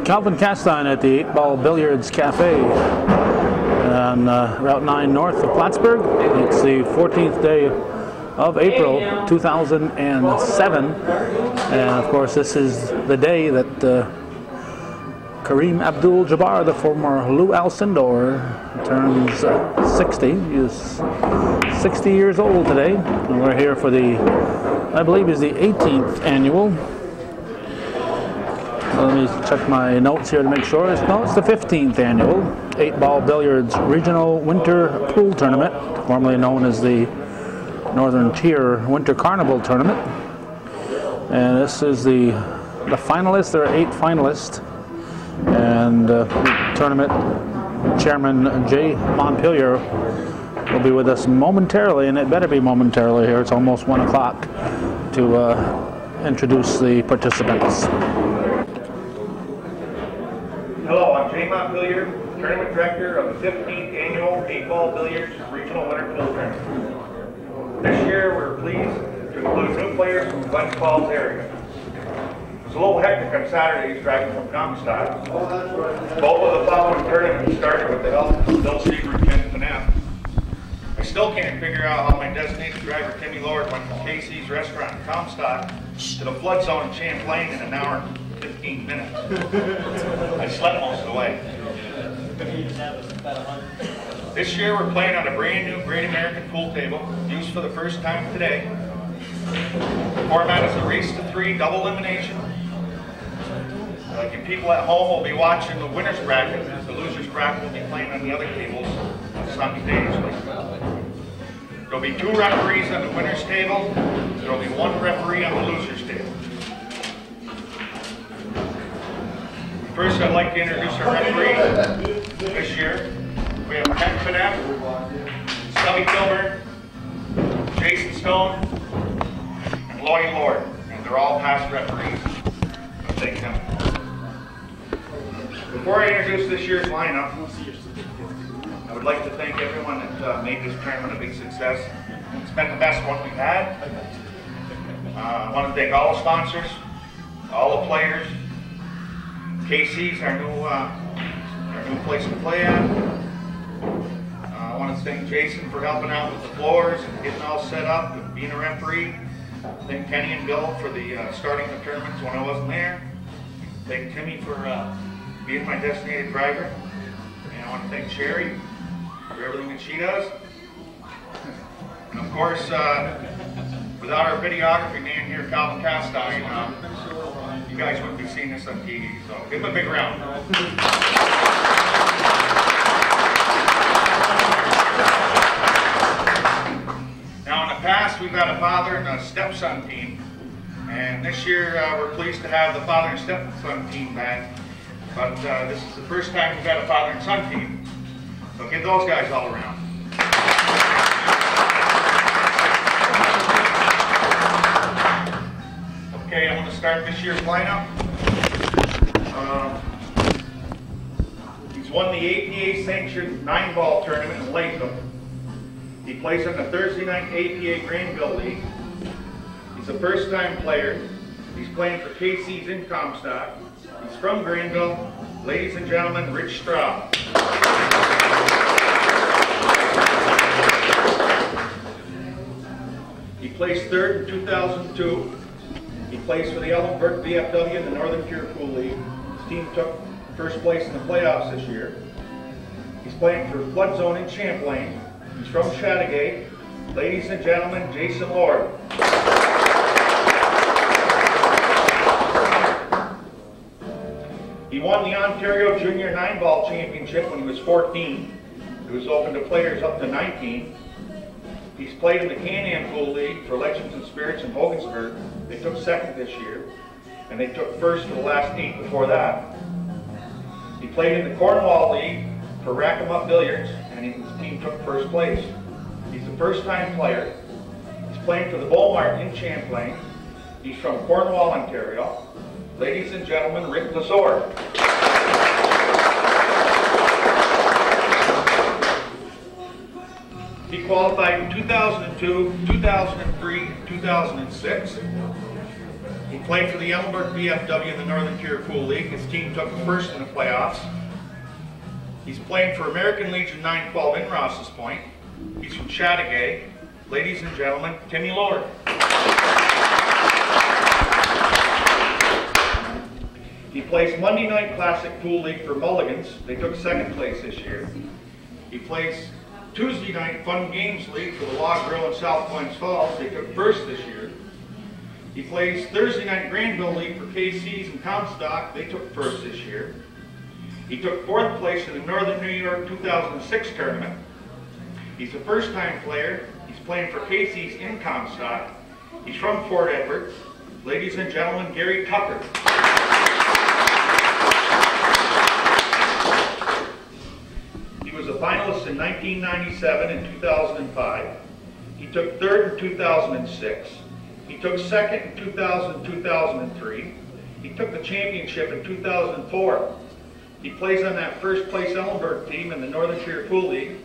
Calvin Castine at the 8-Ball Billiards Cafe on Route 9 north of Plattsburgh. It's the 14th day of April 2007, and of course this is the day that Kareem Abdul-Jabbar, the former Lou Alcindor, turns 60. He is 60 years old today, and we're here for the, I believe is the 18th annual. Let me check my notes here to make sure. No, it's the 15th annual 8-Ball Billiards Regional Winter Pool Tournament, formerly known as the Northern Tier Winter Carnival Tournament. And this is the finalists. There are 8 finalists. And tournament chairman Jay Montpelier will be with us momentarily, and it better be momentarily here. It's almost 1 o'clock to introduce the participants. Hello, I'm Jay Montpelier, tournament director of the 15th annual 8-Ball Billiards Regional Winter Pool Tournament. This year we're pleased to include new players from the Glens Falls area. It was a little hectic on Saturdays driving from Comstock. Both of the following tournaments started with the help of Bill Seaver and Ken Panett. I still can't figure out how my designated driver Timmy Lord went from KC's restaurant in Comstock to the flood zone in Champlain in an hour and 15 minutes. I slept most of the way. This year we're playing on a brand new Great American pool table, used for the first time today. The format is a race to 3 double elimination. You people at home will be watching the winner's bracket. The loser's bracket will be playing on the other tables simultaneously. There'll be 2 referees on the winner's table. There'll be 1 referee on the loser's table. First, I'd like to introduce our referee this year. We have Ken Panett, Stubby Kilburn, Jason Stone, and Lloyd Lord. And they're all past referees. So thank them. Before I introduce this year's lineup, I would like to thank everyone that made this tournament a big success. It's been the best one we've had. I want to thank all the sponsors, all the players. KC's our new place to play at. I want to thank Jason for helping out with the floors and getting all set up and being a referee. Thank Kenny and Bill for the starting the tournaments when I wasn't there. Thank Timmy for being my designated driver. And I want to thank Sherry for everything that she does. And of course, without our videography man here, Calvin Castine, you guys wouldn't be seeing this on TV. So give him a big round. Now in the past, we've had a father and a stepson team. And this year, we're pleased to have the father and stepson team back. But this is the first time we've had a father and son team. So give those guys all around. Okay, I'm going to start this year's lineup. He's won the APA-sanctioned 9-ball tournament in Latham. He plays in the Thursday night APA Granville League. He's a first-time player. He's playing for KC's in Comstock. He's from Granville. Ladies and gentlemen, Rich Straub. He placed 3rd in 2002. He plays for the Ellenburg VFW in the Northern Tier Pool League. His team took first place in the playoffs this year. He's playing for Flood Zone in Champlain. He's from Chattagay. Ladies and gentlemen, Jason Lord. He won the Ontario Junior 9-ball championship when he was 14. It was open to players up to 19. He's played in the Can-Am Pool League for Legends and Spirits in Hogansburg. They took 2nd this year, and they took 1st for the last 8 before that. He played in the Cornwall League for Rack 'em Up Billiards, and his team took 1st place. He's a first-time player. He's playing for the Beaumont in Champlain. He's from Cornwall, Ontario. Ladies and gentlemen, Rick Lazor. He qualified in 2002, 2003, and 2006. He played for the Ellenberg VFW in the Northern Tier Pool League. His team took first in the playoffs. He's playing for American Legion 912 in Ross's Point. He's from Chateauguay. Ladies and gentlemen, Timmy Lord. He plays Monday Night Classic Pool League for Mulligans. They took second place this year. He plays Tuesday Night Fun Games League for the Log Grill in South Points Falls. They took first this year. He plays Thursday Night Granville League for KC's and Comstock. They took first this year. He took fourth place in the Northern New York 2006 tournament. He's a first-time player. He's playing for KC's in Comstock. He's from Fort Edward. Ladies and gentlemen, Gary Tucker. He was a finalist in 1997 and 2005. He took third in 2006. He took second in 2000-2003. He took the championship in 2004. He plays on that first place Ellenberg team in the Northern Tier Pool League.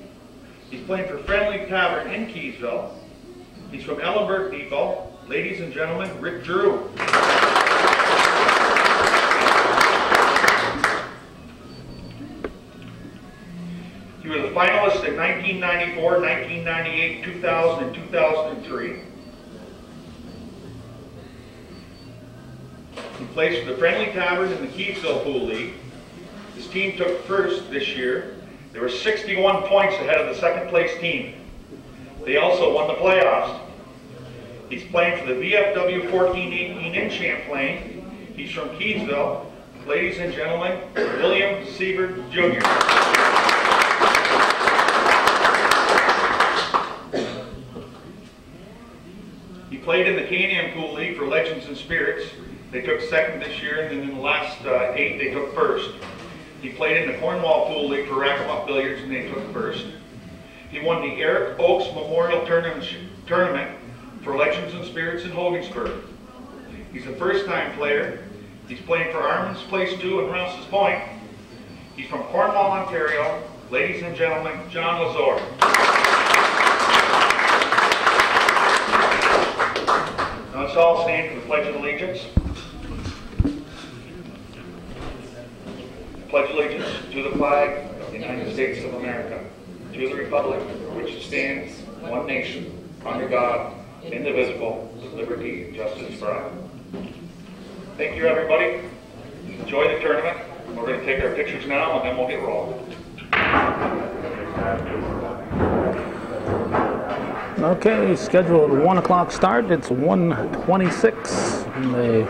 He's playing for Friendly Tavern in Keysville. He's from Ellenberg Depot. Ladies and gentlemen, Rick Drew. He was a finalist in 1994, 1998, 2000, and 2003. He plays for the Friendly Tavern in the Keysville Pool League. His team took first this year. They were 61 points ahead of the second place team. They also won the playoffs. He's playing for the VFW 1418 in Champlain. He's from Keysville. Ladies and gentlemen, William Siebert Jr. He played in the Can-Am Pool League for Legends and Spirits. They took second this year, and then in the last 8, they took first. He played in the Cornwall Pool League for Rack 'em Up Billiards, and they took first. He won the Eric Oakes Memorial Tournament for Legends and Spirits in Hogansburg. He's a first-time player. He's playing for Armin's Place 2 in Rouse's Point. He's from Cornwall, Ontario. Ladies and gentlemen, John Lazor. Now let's all stand for the Pledge of Allegiance. Pledge allegiance to the flag of the United States of America, to the republic for which it stands, one nation, under God, indivisible, with liberty and justice for all. Thank you, everybody. Enjoy the tournament. We're going to take our pictures now, and then we'll get rolling. Okay, scheduled 1 o'clock start. It's 1:26, and the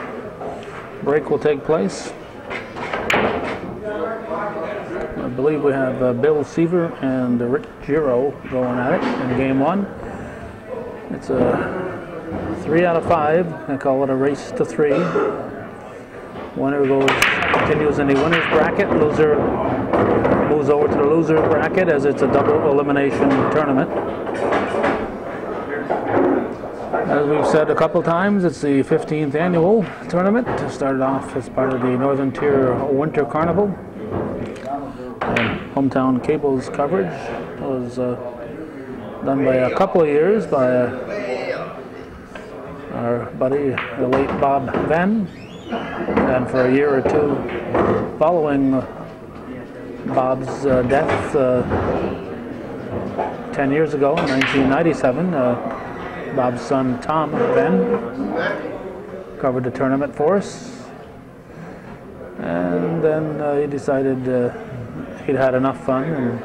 break will take place. I believe we have Bill Seaver and Rick Giro going at it in game 1. It's a 3 out of 5. I call it a race to 3. Winner continues in the winner's bracket. Loser moves over to the loser bracket as it's a double elimination tournament. As we've said a couple times, it's the 15th annual tournament. It started off as part of the Northern Tier Winter Carnival. Hometown Cable's coverage was done by a couple of years by our buddy, the late Bob Venn, and for a year or two following Bob's death 10 years ago, in 1997, Bob's son Tom Venn covered the tournament for us, and then he decided he'd had enough fun, and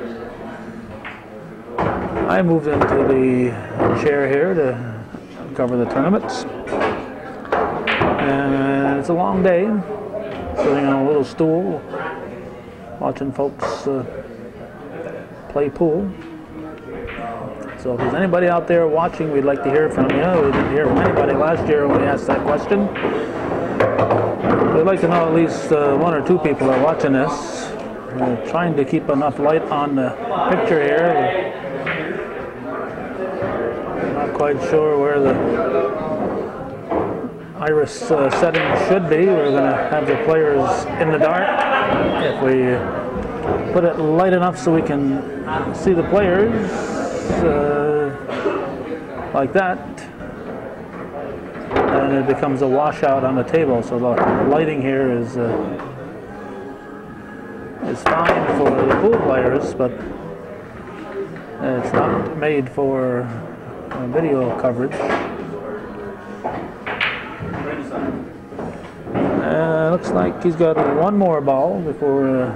I moved into the chair here to cover the tournaments. And it's a long day, sitting on a little stool, watching folks play pool. So if there's anybody out there watching, we'd like to hear from you. We didn't hear from anybody last year when we asked that question. We'd like to know at least 1 or 2 people are watching this. We're trying to keep enough light on the picture here. We're not quite sure where the iris setting should be. We're going to have the players in the dark. If we put it light enough so we can see the players like that, and it becomes a washout on the table. So the lighting here is fine for the pool players, but it's not made for video coverage. Looks like he's got one more ball before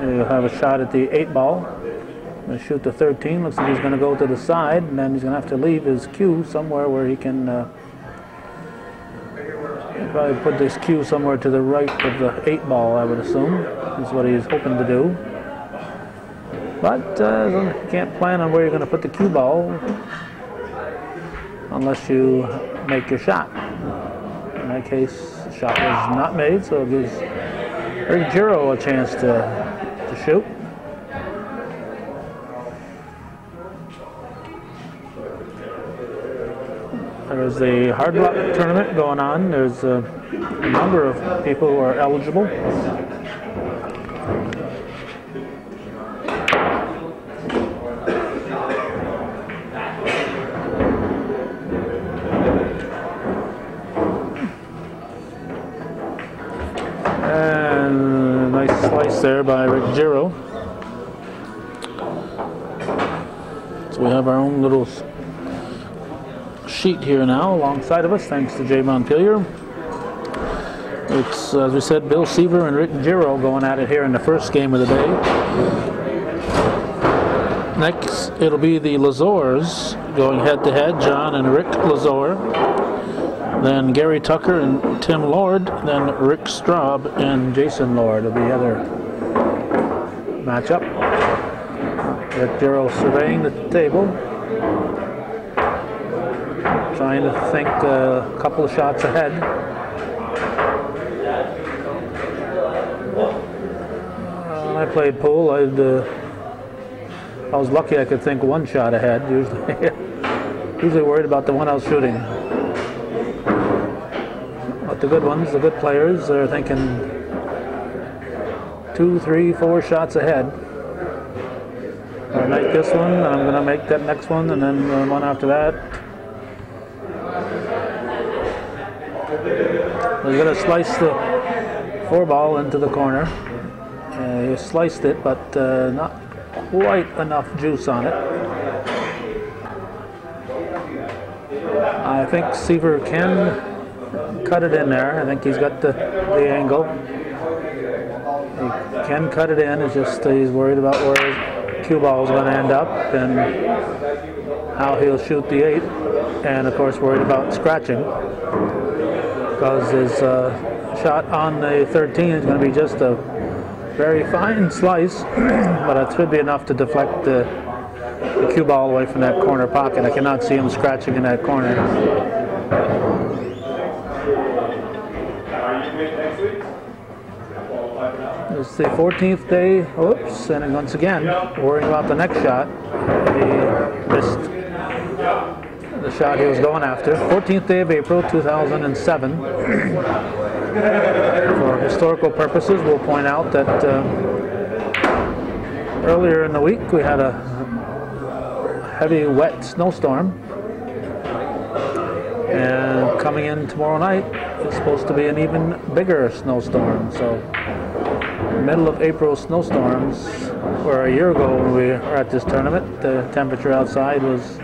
he'll have a shot at the 8 ball. Going to shoot the 13. Looks like he's going to go to the side, and then he's going to have to leave his cue somewhere where he can probably put this cue somewhere to the right of the 8 ball, I would assume, is what he's hoping to do. But you can't plan on where you're going to put the cue ball unless you make your shot. In that case, the shot was not made, so it gives Rick Giro a chance to shoot. There's the Hard Rock Tournament going on. There's a number of people who are eligible. And a nice slice there by Rick Giro. So we have our own little sheet here now alongside of us, thanks to Jay Montpelier. It's, as we said, Bill Seaver and Rick Giro going at it here in the first game of the day. Next, it'll be the Lazors going head-to-head, John and Rick Lazor. Then Gary Tucker and Tim Lord. Then Rick Straub and Jason Lord will be the other matchup. Rick Giro surveying the table, trying to think a couple of shots ahead. When I played pool, I was lucky I could think one shot ahead. Usually worried about the one I was shooting. But the good ones, the good players, are thinking 2, 3, 4 shots ahead. I make this one, and I'm going to make that next one, and then one after that. He's going to slice the 4 ball into the corner. He sliced it, but not quite enough juice on it. I think Seaver can cut it in there. I think he's got the angle. He can cut it in. It's just he's worried about where his cue ball is going to end up and how he'll shoot the 8. And of course worried about scratching, because his shot on the 13 is going to be just a very fine slice, but it should be enough to deflect the cue ball away from that corner pocket. I cannot see him scratching in that corner. It's the 14th day. Oops, and once again, worrying about the next shot. He missed the shot he was going after. 14th day of April, 2007. For historical purposes, we'll point out that earlier in the week we had a heavy, wet snowstorm. And coming in tomorrow night, it's supposed to be an even bigger snowstorm. So, middle of April snowstorms, where a year ago when we were at this tournament, the temperature outside was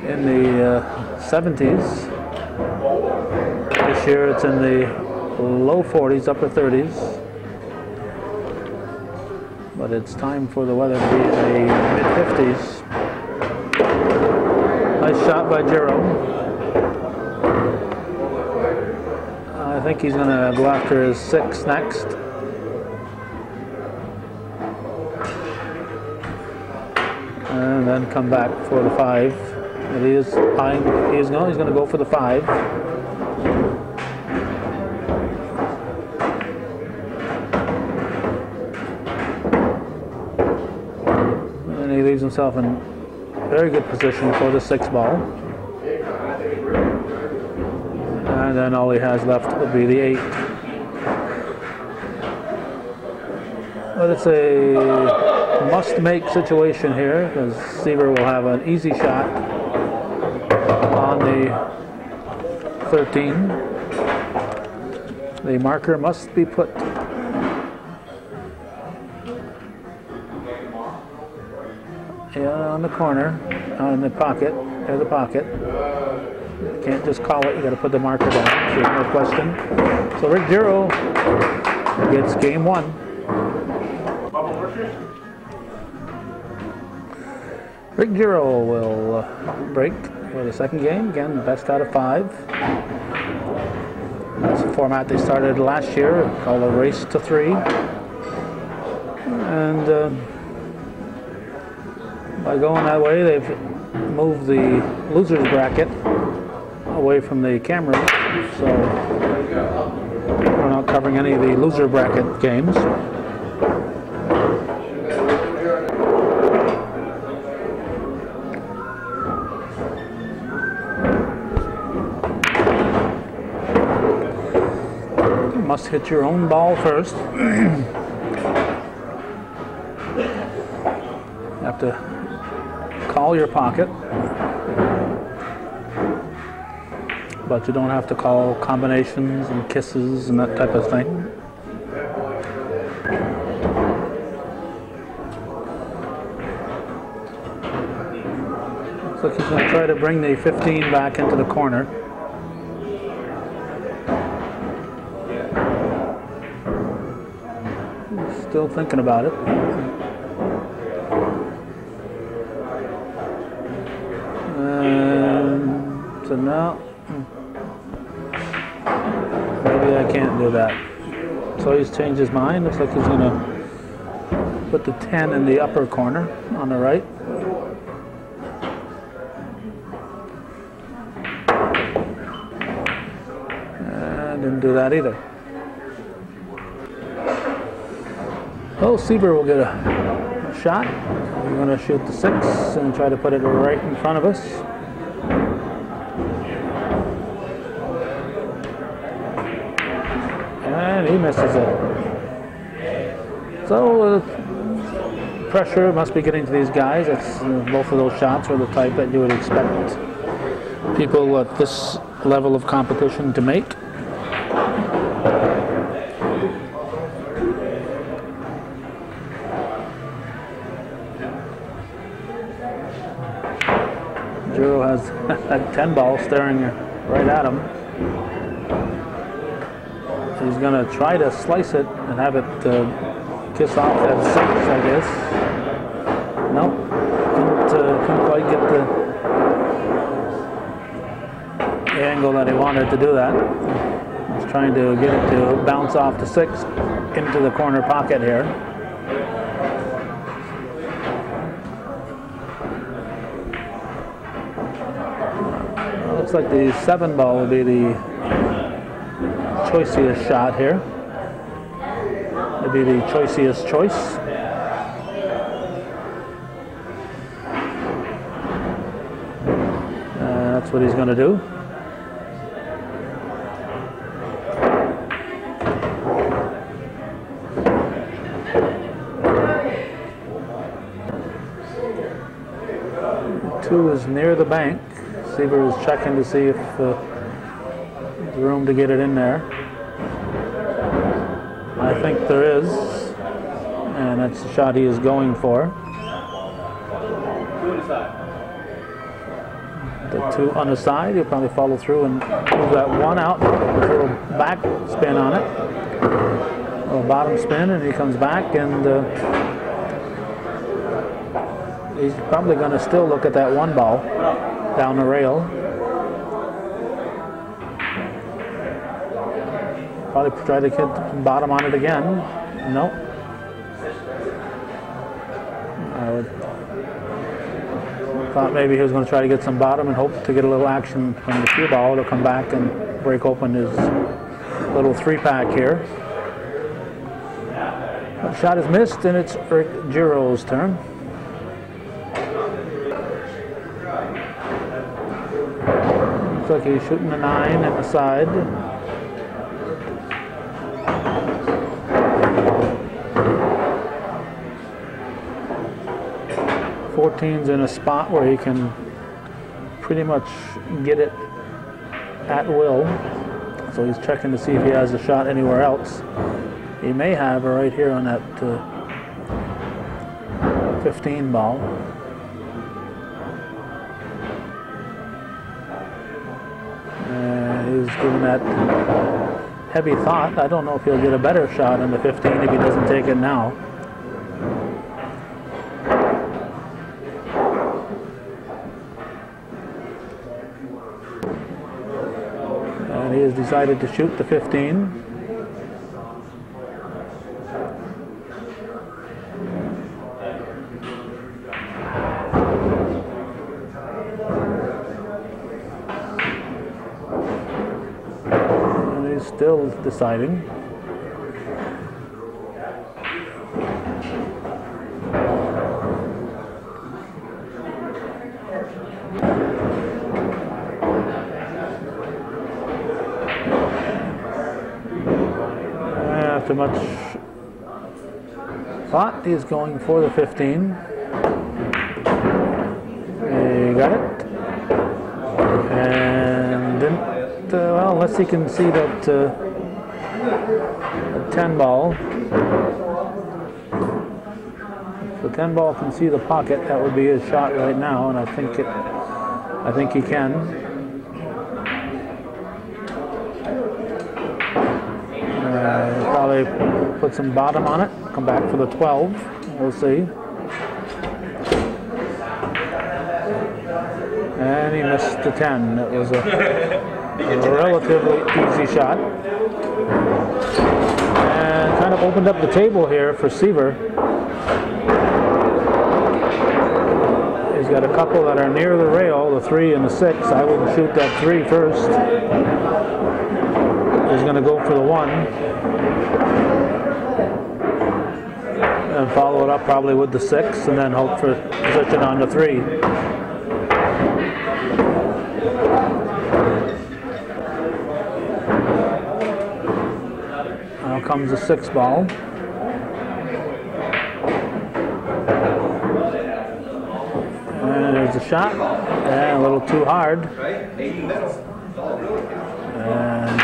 in the 70s. This year it's in the low 40s, upper 30s. But it's time for the weather to be in the mid-50s. Nice shot by Giro. I think he's going to go after his 6 next. And then come back for the 5. But he's going to go for the 5. And he leaves himself in very good position for the 6 ball. And then all he has left will be the 8. But it's a must-make situation here because Seaver will have an easy shot on the 13. The marker must be put. Yeah, on the corner, on the pocket, or the pocket. You can't just call it, you got to put the marker down, so there's no question. So Rick Giro gets game 1. Rick Giro will break for the second game. Again, best out of 5. That's the format they started last year, called a race to 3. And by going that way, they've moved the losers bracket away from the camera, so we're not covering any of the loser bracket games. You must hit your own ball first. You have to call your pocket, but you don't have to call combinations and kisses and that type of thing. Looks like he's going to try to bring the 15 back into the corner. He's still thinking about it. So now, maybe I can't do that. So he's changed his mind. Looks like he's going to put the 10 in the upper corner on the right. And didn't do that either. Oh, Seaver will get a shot. We're going to shoot the 6 and try to put it right in front of us. And he misses it. So pressure must be getting to these guys. It's, both of those shots were the type that you would expect people at this level of competition to make. Giro has that 10 ball staring right at him. He's going to try to slice it and have it kiss off at 6, I guess. Nope, couldn't quite get the angle that he wanted to do that. He's trying to get it to bounce off the 6 into the corner pocket here. Looks like the 7 ball will be the choicest shot here. It'll be the choicest choice. That's what he's going to do. Two is near the bank. Seaver is checking to see if there's room to get it in there. I think there is, and that's the shot he is going for. The 2 on the side, he'll probably follow through and move that 1 out. A little back spin on it, a little bottom spin, and he comes back, and he's probably going to still look at that 1 ball down the rail. Probably try to get the bottom on it again. Nope. I thought maybe he was going to try to get some bottom and hope to get a little action from the cue ball to come back and break open his little 3-pack here. The shot is missed, and it's Rick Giro's turn. Looks like he's shooting a 9 in the side. 14's in a spot where he can pretty much get it at will. So he's checking to see if he has a shot anywhere else. He may have right here on that 15 ball. He's giving that heavy thought. I don't know if he'll get a better shot on the 15 if he doesn't take it now. And he has decided to shoot the 15. Still deciding. After much thought, he's going for the 15. He got it. And didn't. Well, unless he can see that 10 ball. If the 10 ball can see the pocket, that would be his shot right now, and I think he can. Probably put some bottom on it. Come back for the 12. We'll see. And he missed the 10. It was a relatively easy shot. And kind of opened up the table here for Seaver. He's got a couple that are near the rail, the 3 and the 6. I would shoot that 3 first. He's going to go for the 1. And follow it up probably with the 6, and then hope for position on the 3. Comes a 6 ball. And there's a shot. And a little too hard. And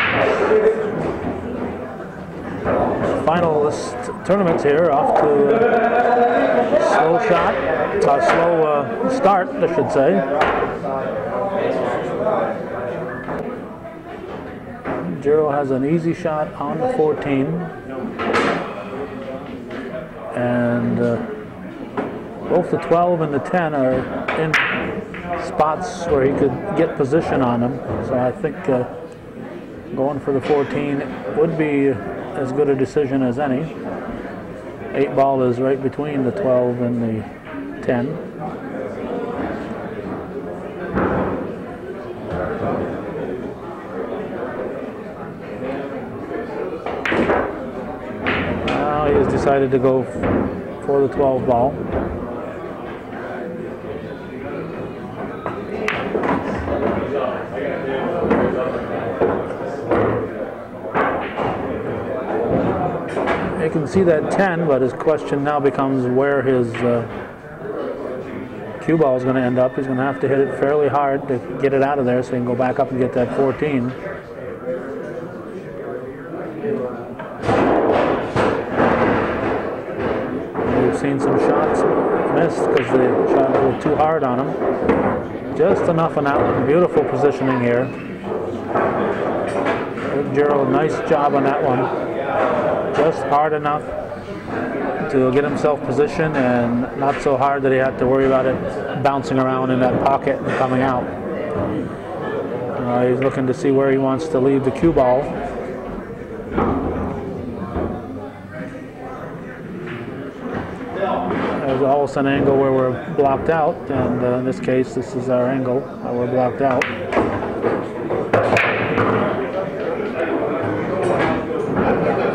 finalist tournaments here off to a slow shot. Slow start, I should say. Giro has an easy shot on the 14, and both the 12 and the 10 are in spots where he could get position on them. So I think going for the 14 would be as good a decision as any. 8 ball is right between the 12 and the 10. He has decided to go for the 12 ball. You can see that 10, but his question now becomes where his cue ball is going to end up. He's going to have to hit it fairly hard to get it out of there so he can go back up and get that 14. Seen some shots missed because they shot a little too hard on him. Just enough on that one. Beautiful positioning here. Giro, nice job on that one. Just hard enough to get himself positioned and not so hard that he had to worry about it bouncing around in that pocket and coming out. He's looking to see where he wants to leave the cue ball. There's also an angle where we're blocked out, and in this case, this is our angle where we're blocked out.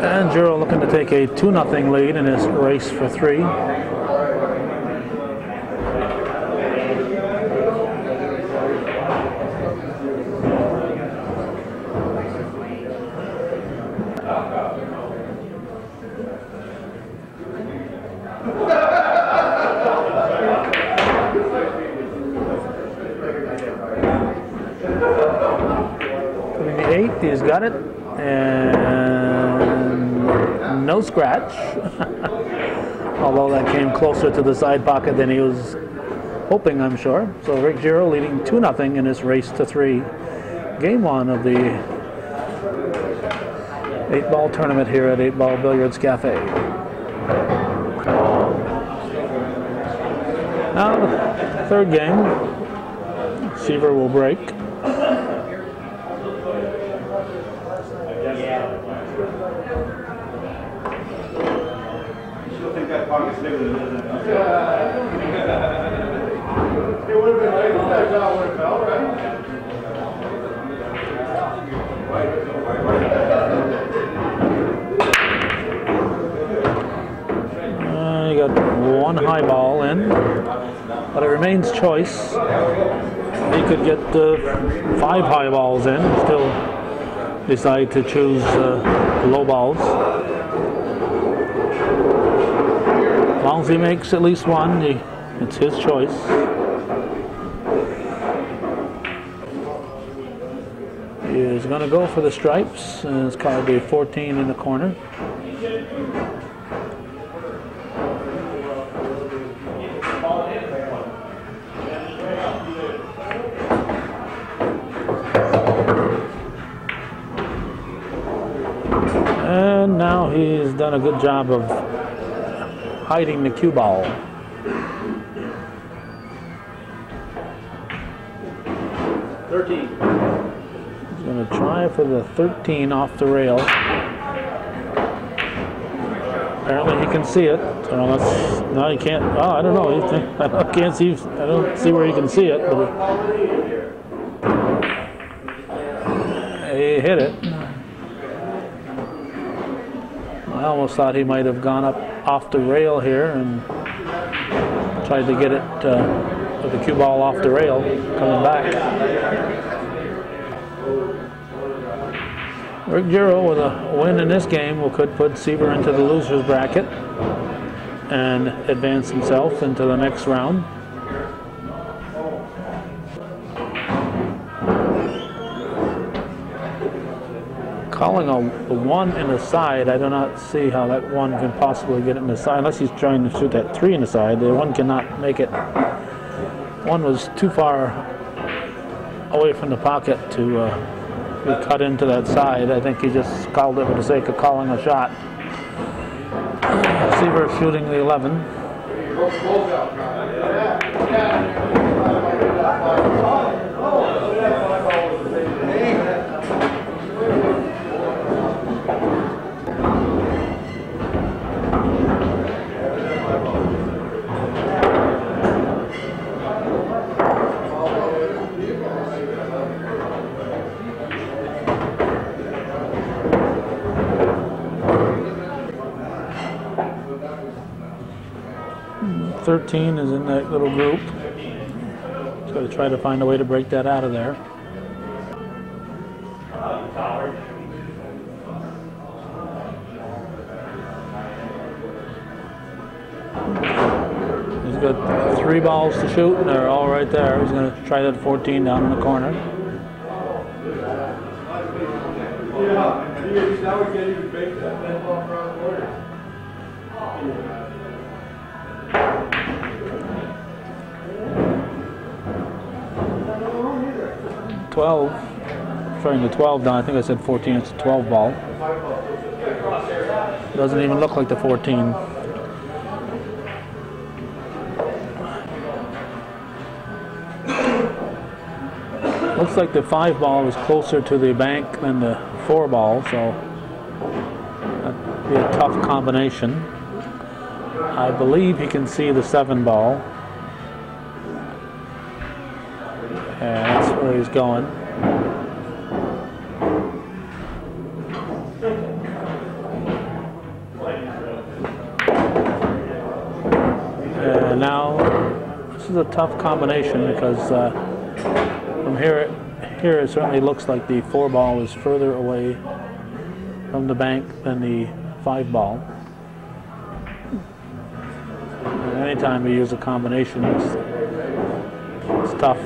And Giro looking to take a 2-0 lead in his race for 3. got it, and no scratch. Although that came closer to the side pocket than he was hoping, I'm sure. So Rick Giro leading 2-0 in this race to 3. Game 1 of the 8-ball tournament here at 8-Ball Billiards Cafe. Now the third game, Seaver will break. That pocket's bigger than it is. It would have been like that job when it fell, right? You got one high ball in, but it remains choice. He could get 5 high balls in and still decide to choose low balls. As long as he makes at least one, it's his choice. He is going to go for the stripes, and it's called the 14 in the corner. And now he's done a good job of hiding the cue ball. $13. He's going to try for the 13 off the rail. Apparently he can see it. No, he can't. Oh, I don't know. I can't see. I don't see where he can see it. But he hit it. I almost thought he might have gone up off the rail here and tried to get it with the cue ball off the rail coming back. Rick Giro with a win in this game could put Seaver into the loser's bracket and advance himself into the next round. Calling a 1 in the side, I do not see how that 1 can possibly get it in the side, unless he's trying to shoot that 3 in the side. The 1 cannot make it. 1 was too far away from the pocket to be cut into that side. I think he just called it for the sake of calling a shot. Seaver shooting the 11. 13 is in that little group. Just got to try to find a way to break that out of there. He's got 3 balls to shoot, and they're all right there. He's going to try that 14 down in the corner. Yeah, now we can't even make that 10 ball around the corner. 12, trying the 12 down. I think I said 14. It's a 12 ball. Doesn't even look like the 14. Looks like the 5 ball is closer to the bank than the 4 ball, so that'd be a tough combination. I believe he can see the 7 ball. And that's where he's going. And now, this is a tough combination because from here it certainly looks like the 4 ball is further away from the bank than the 5 ball. And anytime you use a combination, it's tough.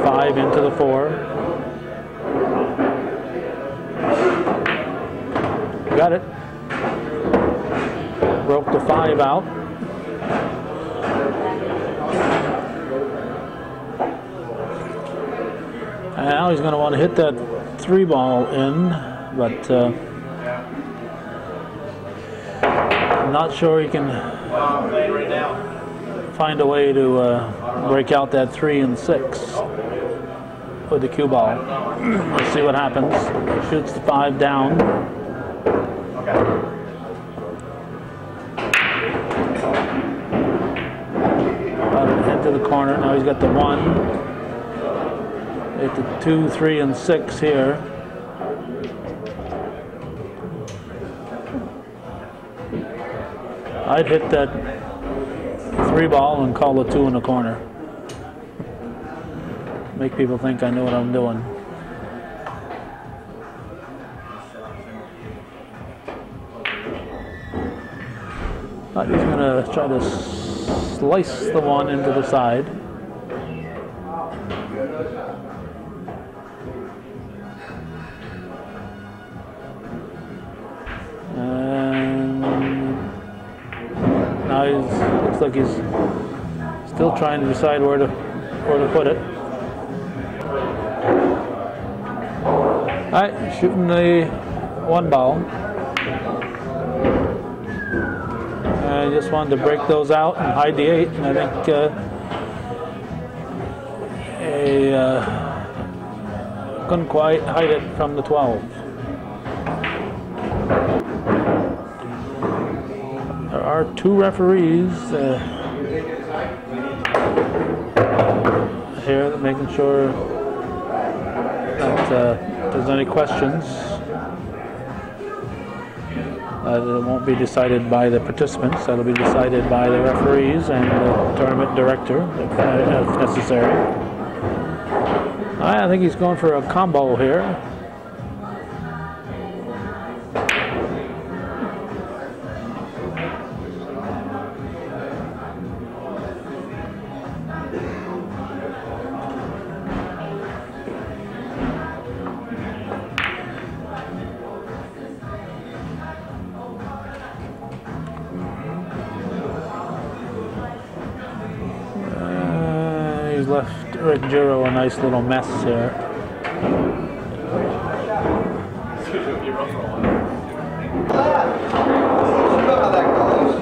5 into the 4. Got it. Broke the 5 out. And now he's going to want to hit that 3 ball in, but I'm not sure he can find a way to break out that 3 and 6 with the cue ball. Let's see what happens. He shoots the 5 down. Into the corner. Now he's got the 1. Hit the 2, 3, and 6 here. I'd hit that 3 ball and call the 2 in the corner. Make people think I know what I'm doing. But he's going to try to slice the 1 into the side. And now looks like he's still trying to decide where to put it. All right, shooting the 1 ball. I just wanted to break those out and hide the 8, and I think couldn't quite hide it from the 12. There are 2 referees here making sure that if there's any questions, it won't be decided by the participants. That'll be decided by the referees and the tournament director if necessary. I think he's going for a combo here. Left Rick Giro a nice little mess here.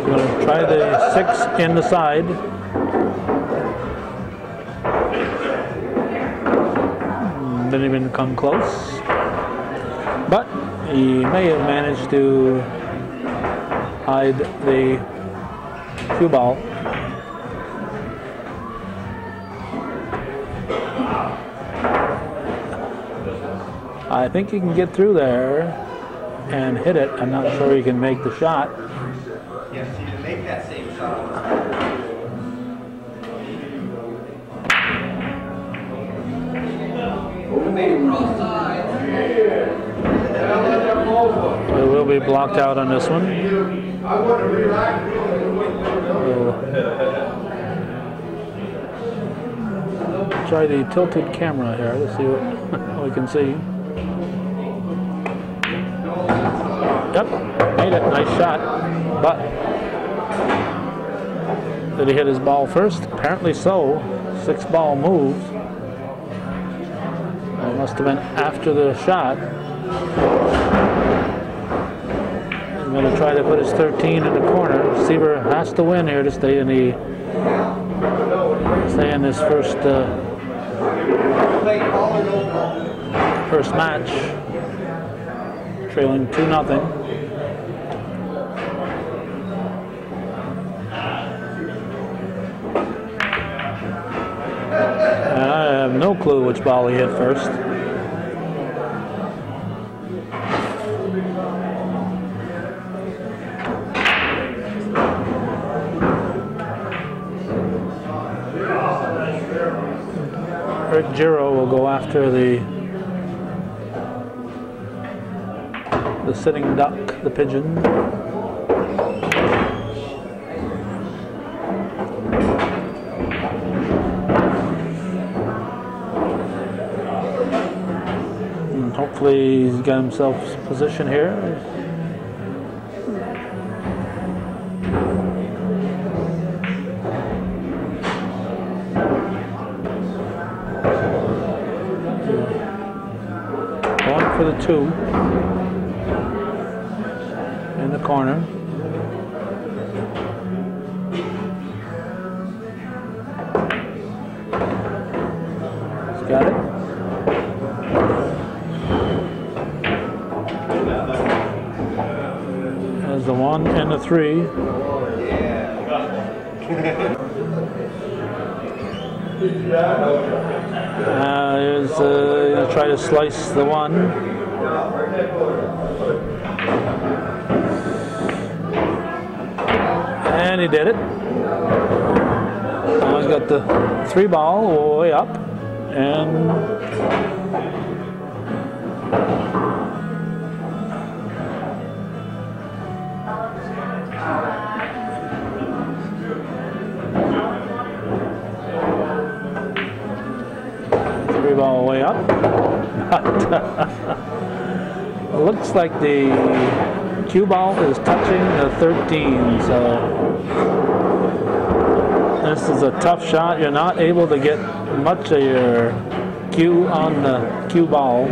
Going to try the 6 in the side. Didn't even come close. But he may have managed to hide the cue ball. I think he can get through there and hit it. I'm not sure he can make the shot. Yes, you can make that same shot. It will be blocked out on this one. We'll try the tilted camera here. Let's see what we can see. Yep, made it. Nice shot. But did he hit his ball first? Apparently so. 6 ball moves. It must have been after the shot. He's going to try to put his 13 in the corner. Receiver has to win here to stay in this first match. Trailing 2-0. I have no clue which ball he hit first. Rick Giro will go after the sitting duck, the pigeon. Hopefully he's got himself position here. Going for the 2 in the corner. He's got it. There's the 1 and the 3. Here's gonna try to slice the 1. And he did it. Now he's got the 3 ball way up, and ball way up. It looks like the cue ball is touching the 13, so this is a tough shot. You're not able to get much of your cue on the cue ball.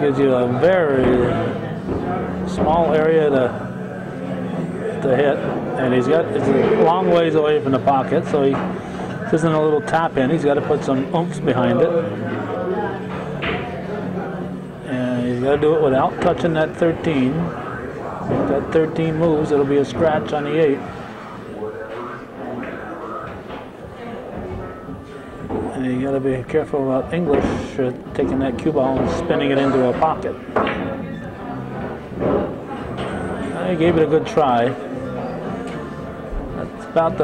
Gives you a very small area to hit. And it's a long ways away from the pocket, so this isn't a little tap in. He's got to put some oomph behind it. And he's got to do it without touching that 13. If that 13 moves, it'll be a scratch on the 8. And you got to be careful about English taking that cue ball and spinning it into a pocket. He gave it a good try. About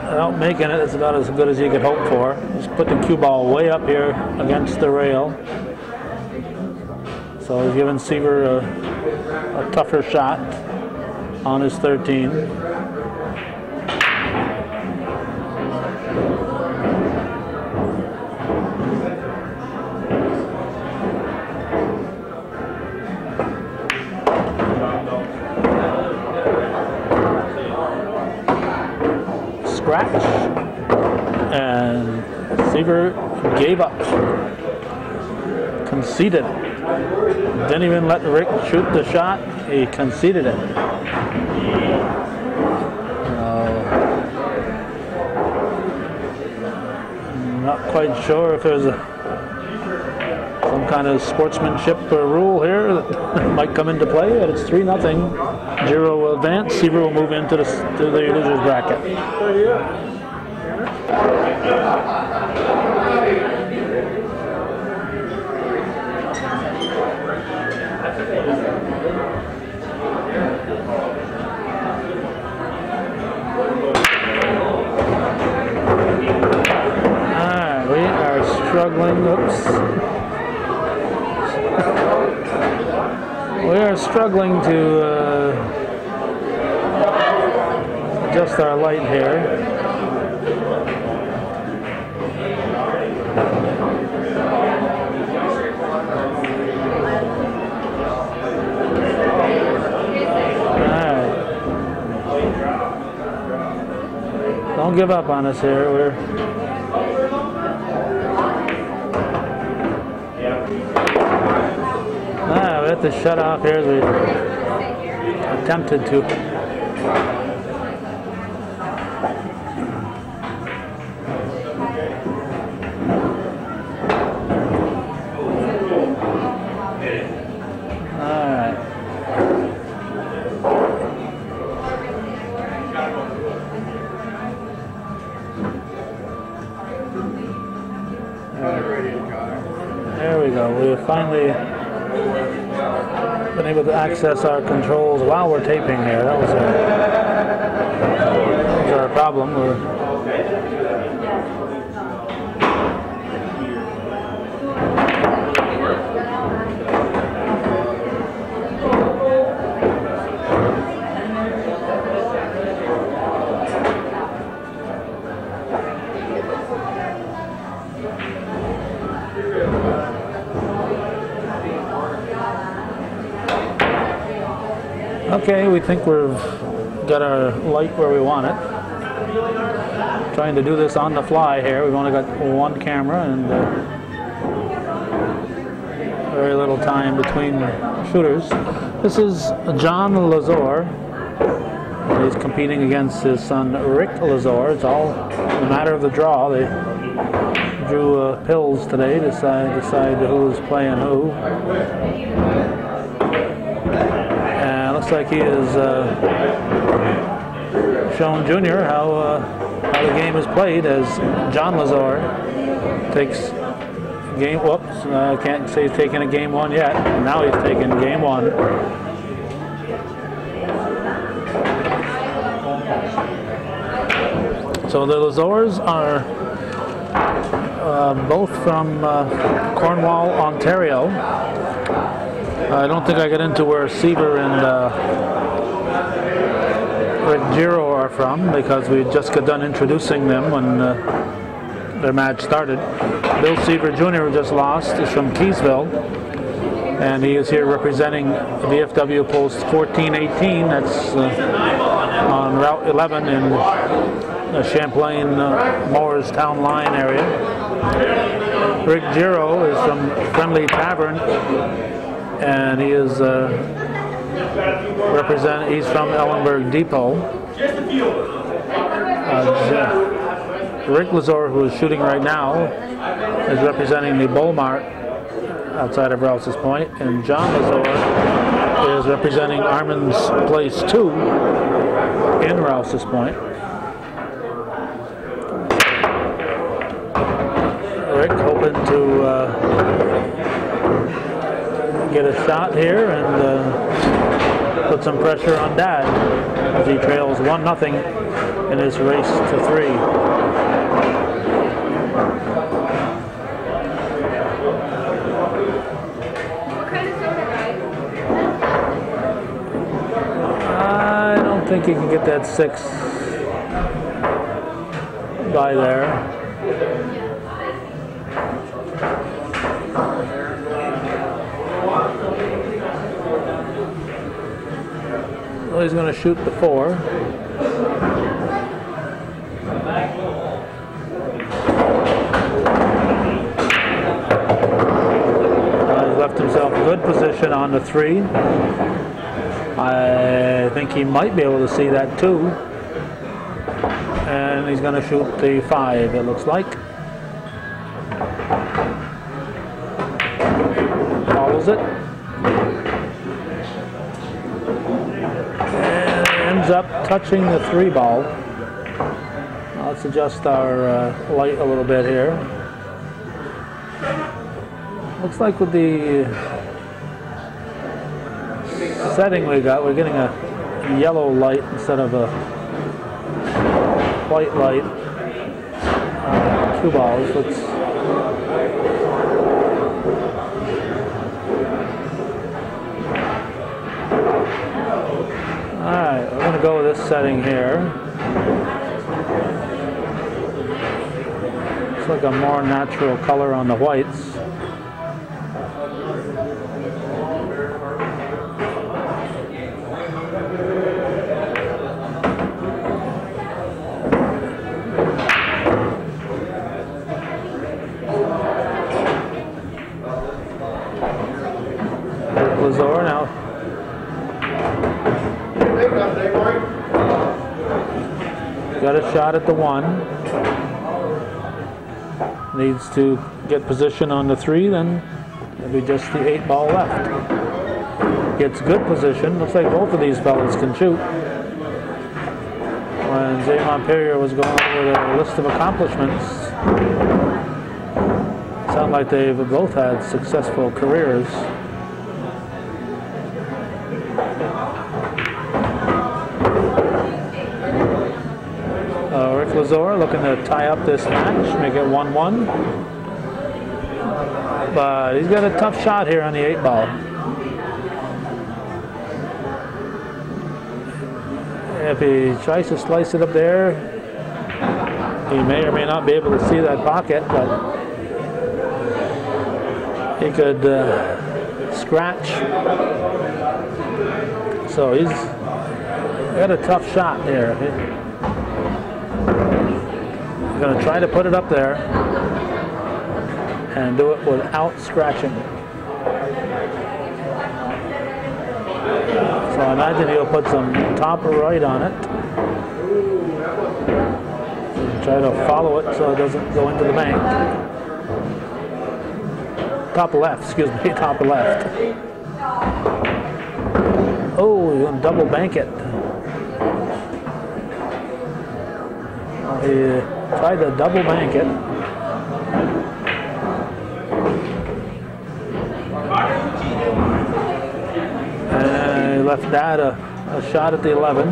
without making it, it's about as good as you could hope for. Just put the cue ball way up here against the rail. So he's giving Seaver a tougher shot on his 13. Scratch, and Seaver gave up, conceded. Didn't even let Rick shoot the shot. He conceded it. I'm not quite sure if there's some kind of sportsmanship rule here that might come into play, but it's 3-0. Giro will advance. Seaver will move into the losers bracket. Alright, we are struggling. Oops. We are struggling to adjust our light here. Alright. Don't give up on us here. We have to shut off here as we attempted to. There we go. We finally been able to access our controls while we're taping here. That was our problem. Okay, we think we've got our light where we want it. Trying to do this on the fly here. We've only got one camera and very little time between shooters. This is John Lazor. He's competing against his son Rick Lazor. It's all a matter of the draw. They drew pills today to decide who's playing who. And it looks like he has shown Junior how the game is played as John Lazor takes game. Whoops, I can't say he's taking a game one yet. Now he's taking game one. So the Lazors are both from Cornwall, Ontario. I don't think I got into where Seaver and Rick Giro are from because we just got done introducing them when their match started. Bill Seaver Jr., who just lost, is from Keysville, and he is here representing VFW Post 1418. That's on Route 11 in the Champlain Moores Town Line area. Rick Giro is from Friendly Tavern, and he is he's from Ellenberg Depot. Rick Lazor, who is shooting right now, is representing the Bull Mart outside of Rouse's Point, and John Lazor is representing Armin's Place 2 in Rouse's Point. Rick hoping to get a shot here and put some pressure on Dad as he trails 1-0 in his race to 3. I don't think he can get that 6 by there. Well, he's going to shoot the 4. He's left himself a good position on the 3. I think he might be able to see that 2. And he's going to shoot the 5, it looks like. Follows it. Ends up touching the 3 ball. Let's adjust our light a little bit here. Looks like with the setting we got, we're getting a yellow light instead of a white light. 2 balls. Alright, we're going to go with this setting here. It's like a more natural color on the whites. Lazor now. Got a shot at the 1. Needs to get position on the 3, then it'll be just the 8 ball left. Gets good position. Looks like both of these fellas can shoot. When Zay Montpelier was going over the list of accomplishments, it sounds like they've both had successful careers. Rick Lazor looking to tie up this match, make it 1-1. But he's got a tough shot here on the 8 ball. If he tries to slice it up there, he may or may not be able to see that pocket, but he could scratch so he's got a tough shot there. He's going to try to put it up there and do it without scratching. So I imagine he'll put some top right on it. Try to follow it so it doesn't go into the bank. Top left, excuse me, top left. Oh, he's going to double bank it. He tried to double bank it. And he left Dad a shot at the 11.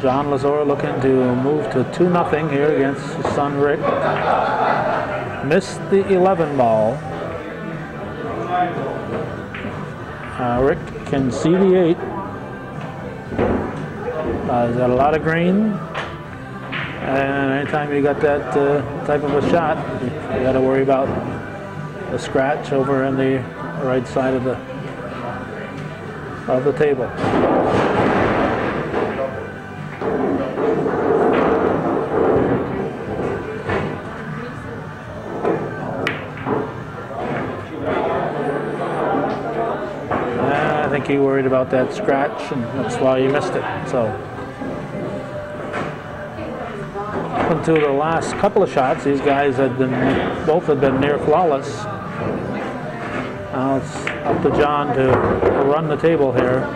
John Lazor looking to move to 2-0 here against his son Rick. Missed the 11 ball. Rick can see the 8. He's got a lot of green. And anytime you got that type of a shot, you got to worry about a scratch over on the right side of the table. I think he worried about that scratch, and that's why he missed it. So, up until the last couple of shots, these guys both had been near flawless. Now it's up to John to run the table here.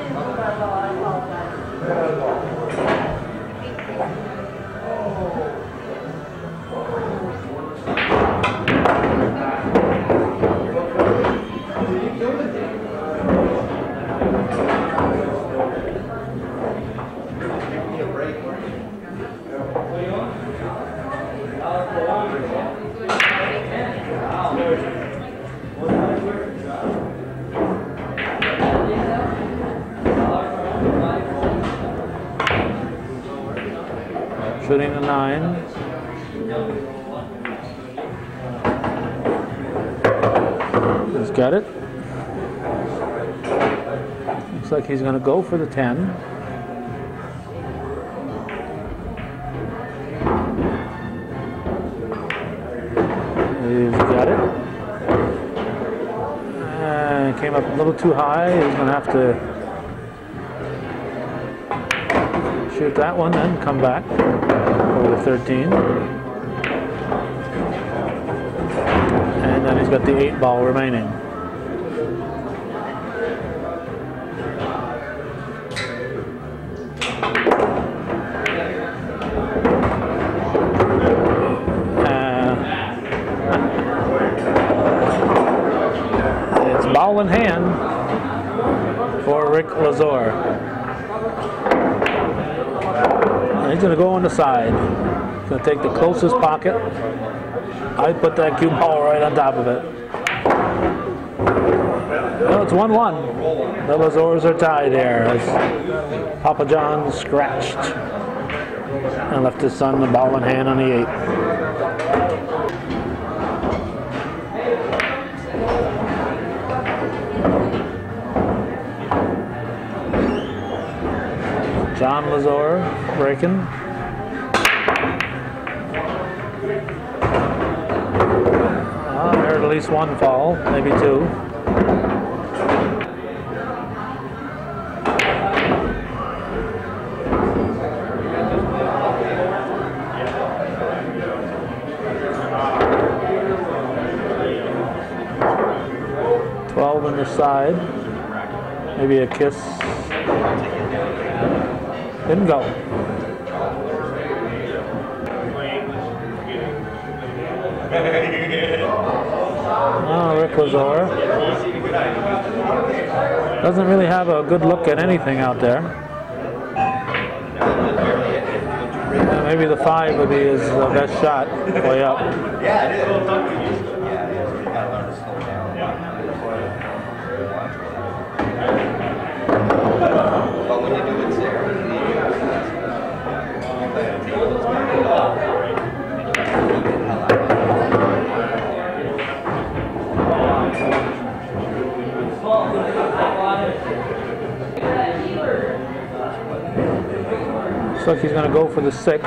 Shooting the 9. He's got it. Looks like he's going to go for the 10. He's got it. Came up a little too high. He's going to have to shoot that one and come back over the 13. And then he's got the 8 ball remaining. It's ball in hand for Rick Lazor. He's going to go on the side. He's going to take the closest pocket. I'd put that cue ball right on top of it. Well, it's 1-1. The Lazors are tied here as Papa John scratched and left his son the ball in hand on the 8. John Lazor breaking. I heard at least one fall, maybe 2. On the side, maybe a kiss. Didn't go. Oh, Rick Lazor doesn't really have a good look at anything out there. Maybe the 5 would be his best shot way up. Yeah, it is. But when you do it there, Looks like he's going to go for the 6.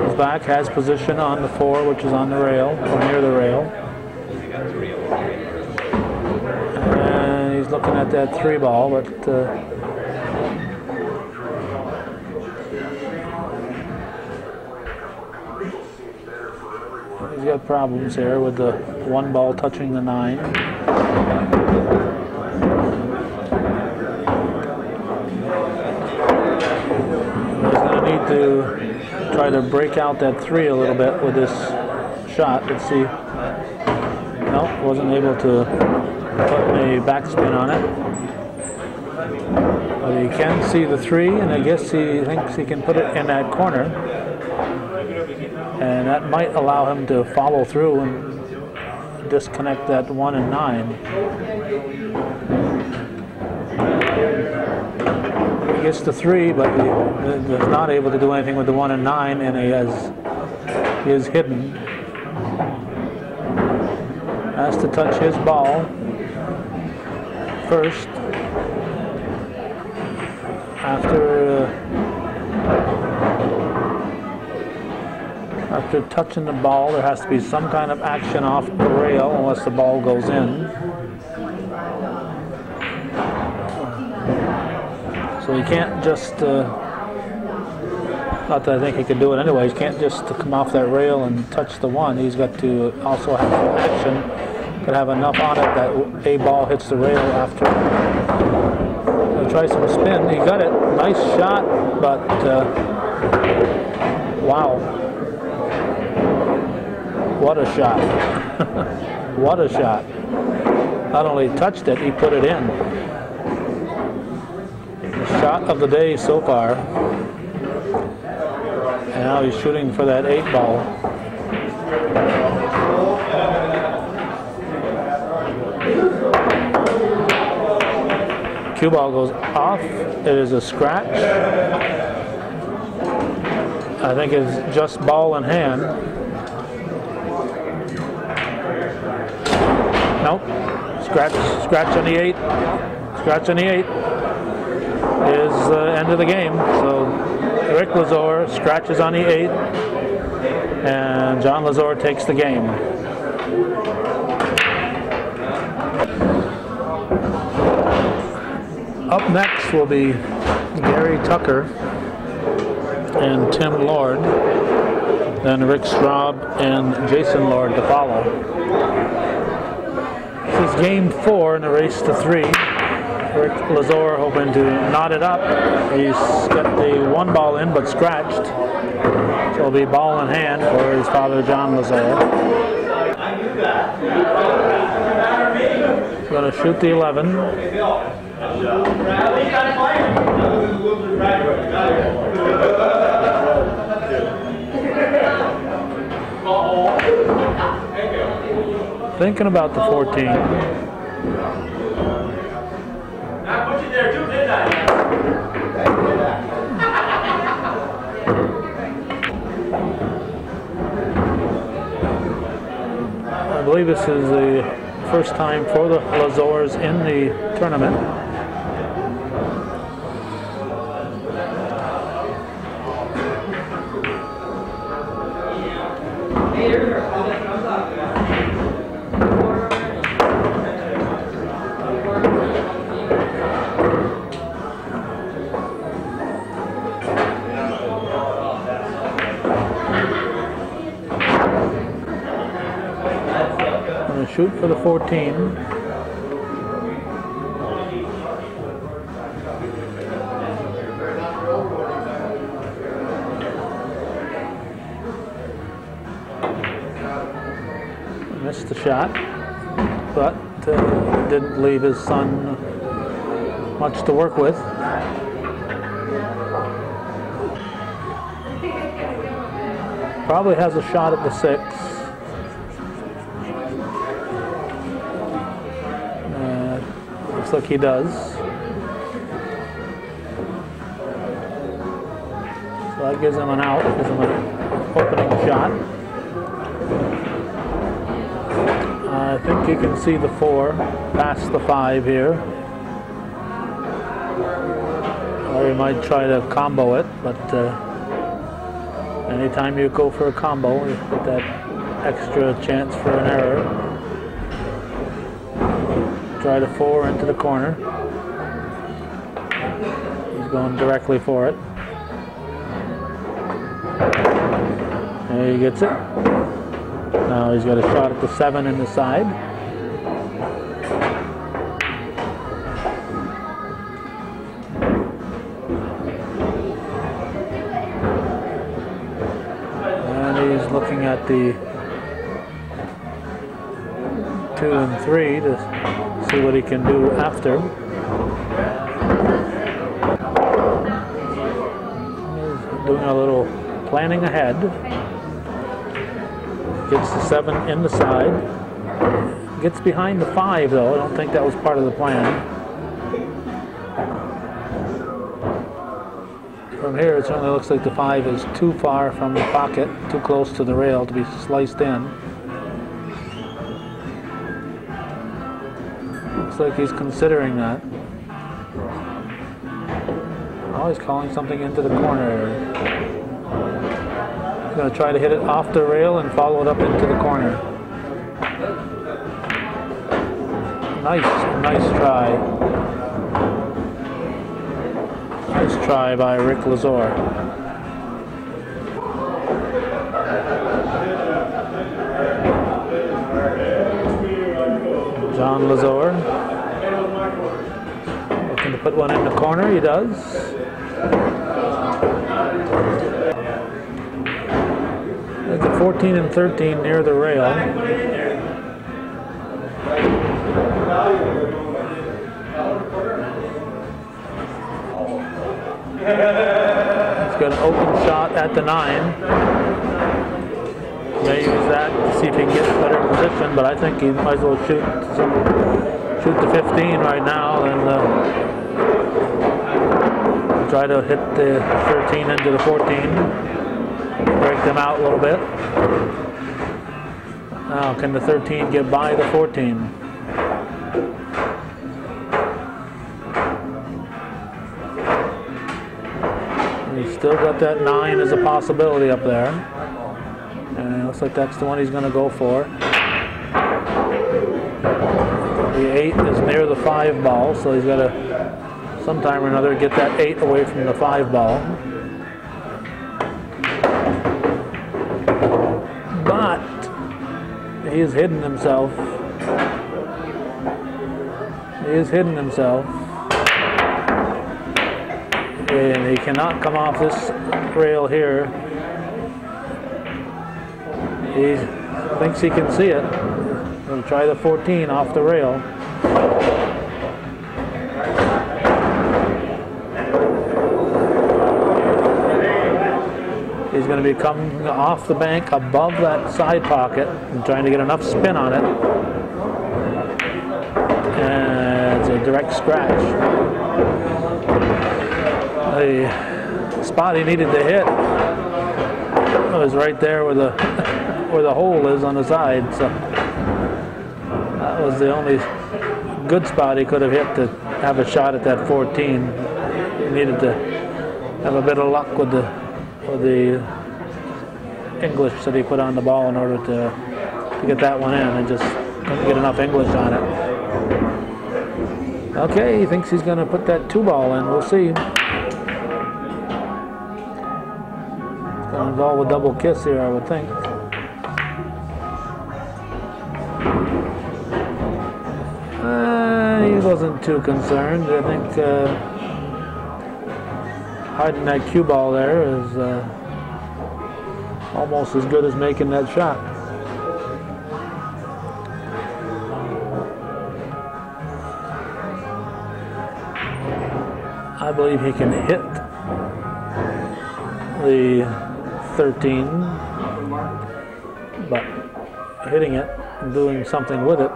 He's back, has position on the 4, which is on the rail, or near the rail. And he's looking at that 3 ball, but he's got problems here with the 1 ball touching the 9. To try to break out that 3 a little bit with this shot. Let's see. No, wasn't able to put a backspin on it. But he can see the 3, and I guess he thinks he can put it in that corner. And that might allow him to follow through and disconnect that 1 and 9. He gets the 3, but he is not able to do anything with the 1 and 9, and he is hidden. Has to touch his ball first. After touching the ball, there has to be some kind of action off the rail unless the ball goes in. So he can't just, not that I think he could do it anyway, he can't just come off that rail and touch the 1. He's got to also have some action, could have enough on it that a ball hits the rail after. He'll try some spin. He got it. Nice shot, but wow. What a shot. What a shot. Not only touched it, he put it in. Shot of the day so far, and now he's shooting for that 8 ball. Cue ball goes off. It is a scratch. I think it's just ball in hand. Nope. Scratch on the 8. Scratch on the 8. Is the end of the game. So Rick Lazor scratches on the 8, and John Lazor takes the game. Up next will be Gary Tucker and Tim Lord, then Rick Straub and Jason Lord to follow. This is game 4 in the race to 3. Rick Lazor hoping to knot it up. He's got the 1 ball in but scratched. So it'll be ball in hand for his father John Lazor. He's going to shoot the 11. Thinking about the 14. I believe this is the first time for the Lazors in the tournament. Shoot for the 14. Missed the shot, but didn't leave his son much to work with. Probably has a shot at the 6. Looks like he does. So that gives him an out, gives him an opening shot. I think you can see the 4 past the 5 here. Or you might try to combo it, but anytime you go for a combo, you get that extra chance for an error. Try the 4 into the corner. He's going directly for it. There he gets it. Now he's got a shot at the 7 in the side. And he's looking at the 2 and 3 to see what he can do after. He's doing a little planning ahead. Gets the 7 in the side. Gets behind the 5 though. I don't think that was part of the plan. From here it certainly looks like the 5 is too far from the pocket, too close to the rail to be sliced in. Looks like he's considering that. Oh, he's calling something into the corner. He's going to try to hit it off the rail and follow it up into the corner. Nice try. Nice try by Rick Lazor. John Lazor. Looking to put one in the corner, he does. It's a 14 and 13 near the rail. He's got an open shot at the 9. May use that to see if he can get a better position, but I think he might as well shoot the 15 right now and try to hit the 13 into the 14. Break them out a little bit. Now, can the 13 get by the 14? He's still got that 9 as a possibility up there. And it looks like that's the one he's going to go for. The 8 is near the 5 ball, so he's got to sometime or another get that 8 away from the 5 ball. But he has hidden himself. He has hidden himself. And he cannot come off this rail here. He thinks he can see it. He'll try the 14 off the rail. He's going to be coming off the bank above that side pocket and trying to get enough spin on it. And it's a direct scratch. The spot he needed to hit was right there where the hole is on the side. So that was the only good spot he could have hit to have a shot at that 14. He needed to have a bit of luck with the English that he put on the ball in order to get that one in, and just couldn't get enough English on it. Okay, he thinks he's going to put that 2 ball in. We'll see. It's going to involve a double kiss here, I would think. He wasn't too concerned. I think hiding that cue ball there is almost as good as making that shot. I believe he can hit the 13, but hitting it and doing something with it.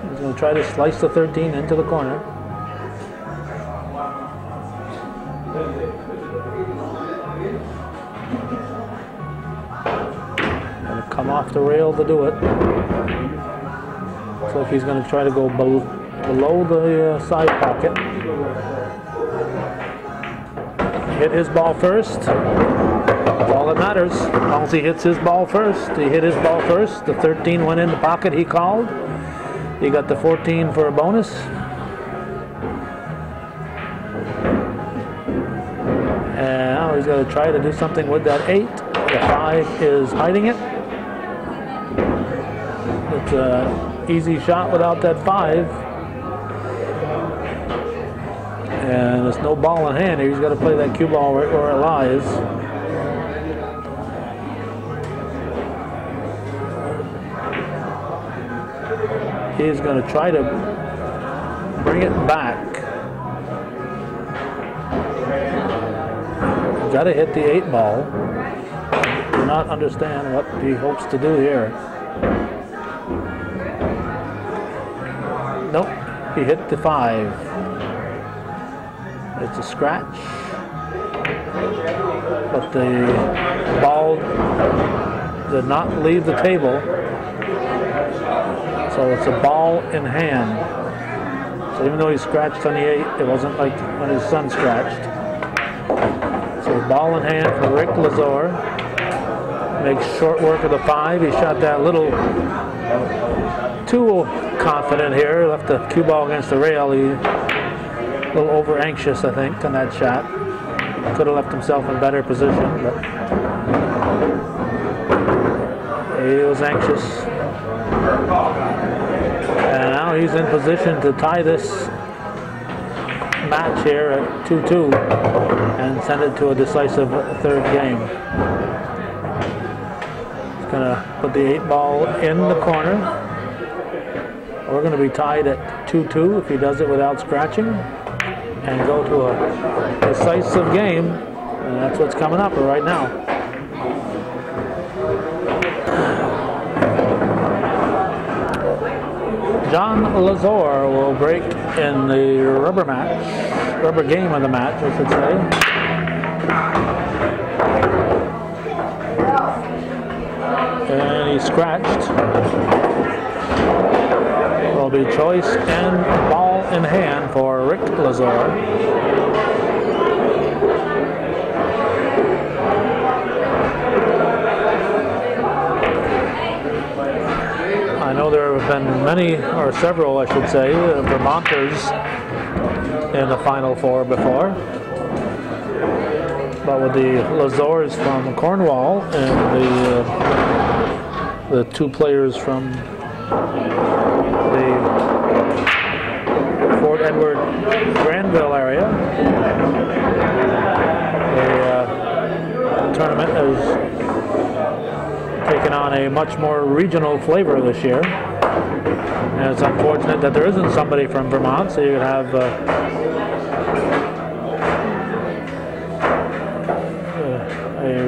He's going to try to slice the 13 into the corner. come off the rail to do it. Looks like he's going to try to go below the side pocket. Hit his ball first. That's all that matters. As long as he hits his ball first. He hit his ball first. The 13 went in the pocket he called. He got the 14 for a bonus. And now he's going to try to do something with that 8. The 5 is hiding it. It's an easy shot without that 5. And there's no ball in hand here. He's got to play that cue ball right where it lies. He's going to try to bring it back. Got to hit the 8 ball. Do not understand what he hopes to do here. Nope, he hit the 5. It's a scratch, but the ball did not leave the table, so it's a ball in hand. So even though he scratched on the 8, it wasn't like when his son scratched. So ball in hand for Rick Lazor. Makes short work of the 5. He shot that little too confident here. Left the cue ball against the rail. He a little over anxious, I think, on that shot. Could have left himself in better position, but he was anxious. And now he's in position to tie this match here at 2-2 and send it to a decisive 3rd game. He's going to put the 8 ball in the corner. We're going to be tied at 2-2 if he does it without scratching and go to a decisive game, and that's what's coming up right now. John Lazor will break in the rubber game of the match, I should say. And he scratched. Will be choice and ball in hand for Rick Lazor. I know there have been many, or several I should say, Vermonters in the Final Four before. But with the Lazors from Cornwall and the 2 players from the Fort Edward Granville area, the tournament has taken on a much more regional flavor this year. And it's unfortunate that there isn't somebody from Vermont, so you could have a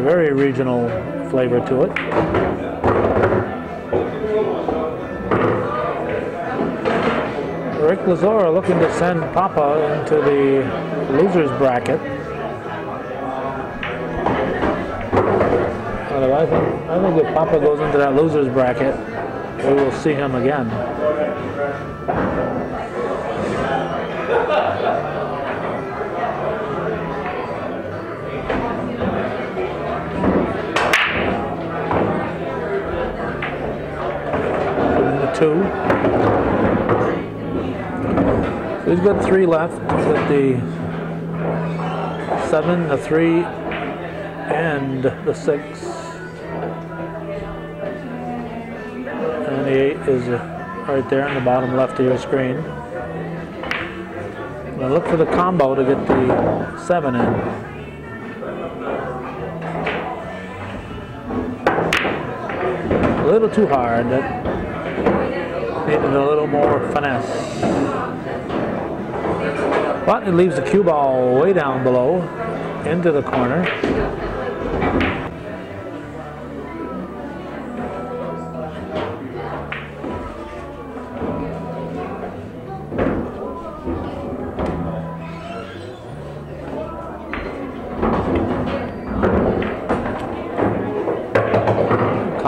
very regional flavor to it. Rick Lazor looking to send Papa into the losers bracket. I think if Papa goes into that losers bracket, we will see him again. The 2. So he's got 3 left. He's got the 7, the 3, and the 6. And the 8 is right there in the bottom left of your screen. Now look for the combo to get the 7 in. A little too hard. That needed a little more finesse. But it leaves the cue ball way down below into the corner.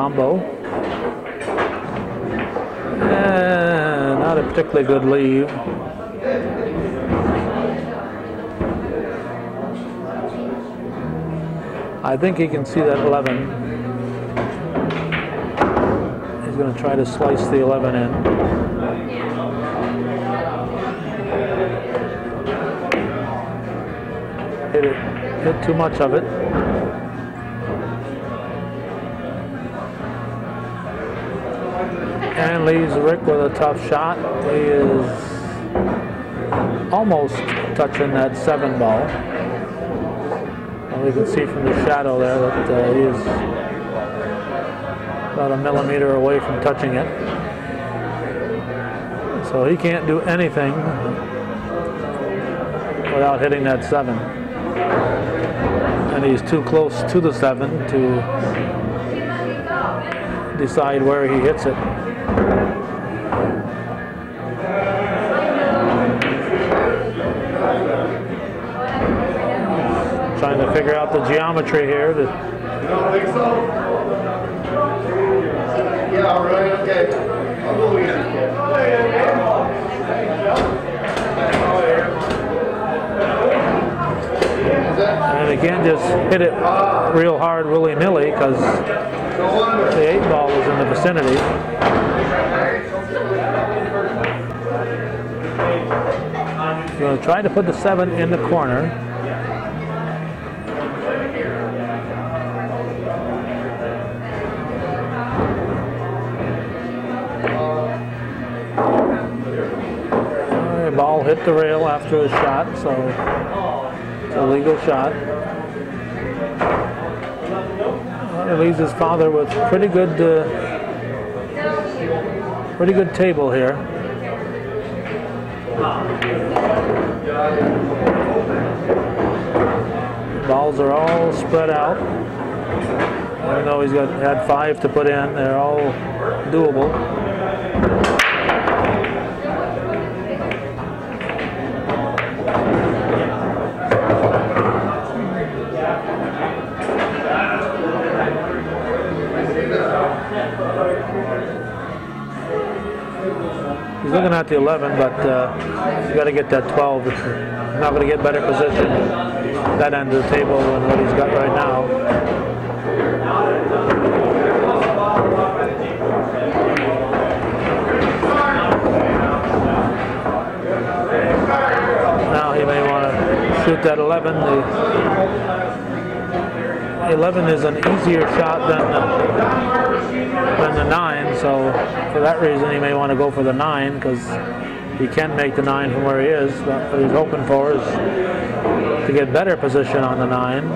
combo. And not a particularly good leave. I think he can see that 11. He's going to try to slice the 11 in. Hit too much of it. And leaves Rick with a tough shot. He is almost touching that 7 ball. Well, you can see from the shadow there that he is about a millimeter away from touching it. So he can't do anything without hitting that 7. And he's too close to the 7 to decide where he hits it. Trying to figure out the geometry here. You don't think so? Yeah, right, okay. I'll go with you. And he can't just hit it real hard willy-nilly because the 8 ball is in the vicinity. He's going to try to put the 7 in the corner. The ball hit the rail after the shot, so it's a legal shot. It leaves his father with pretty good table here. Balls are all spread out. Even though he's had 5 to put in, they're all doable. He's looking at the 11, but you got to get that 12. He's not going to get better position at that end of the table than what he's got right now. Now he may want to shoot that 11. The 11 is an easier shot than the 9, so for that reason he may want to go for the 9 because he can make the 9 from where he is. But what he's hoping for is to get better position on the 9.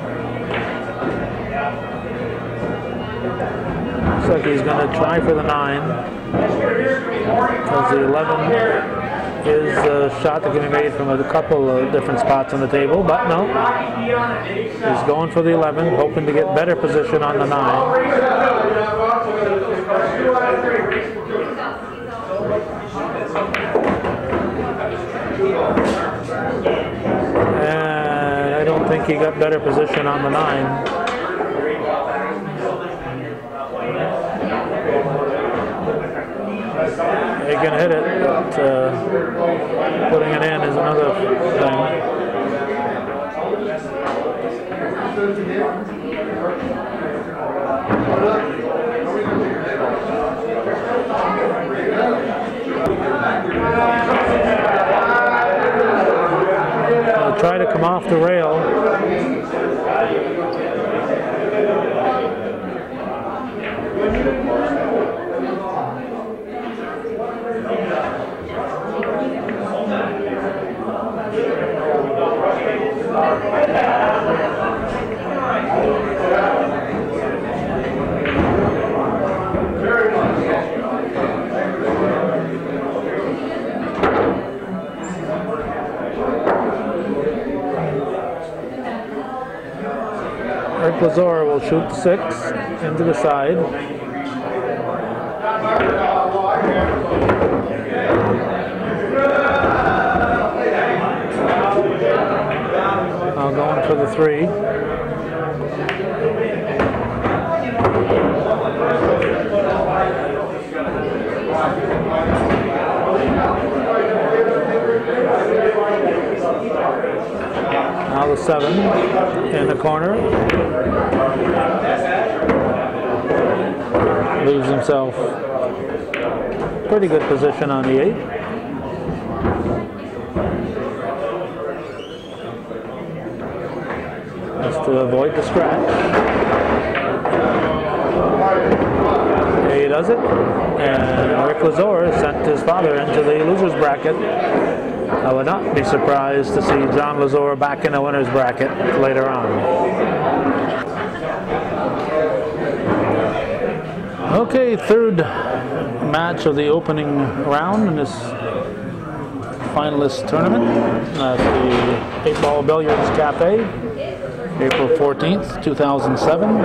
Looks like he's going to try for the 9 because the 11 is a shot that can be made from a couple of different spots on the table, but no. He's going for the 11, hoping to get better position on the 9. And I don't think he got better position on the 9. He can hit it, but putting it in is another thing. I'll try to come off the rail. Rick Lazor will shoot the 6 into the side. Now going for the 3. 7 in the corner. Leaves himself pretty good position on the 8. That's to avoid the scratch. There he does it. And Rick Lazor sent his father into the loser's bracket. I would not be surprised to see John Lazor back in the winner's bracket later on. Okay, third match of the opening round in this finalist tournament at the 8-Ball Billiards Cafe, April 14th, 2007.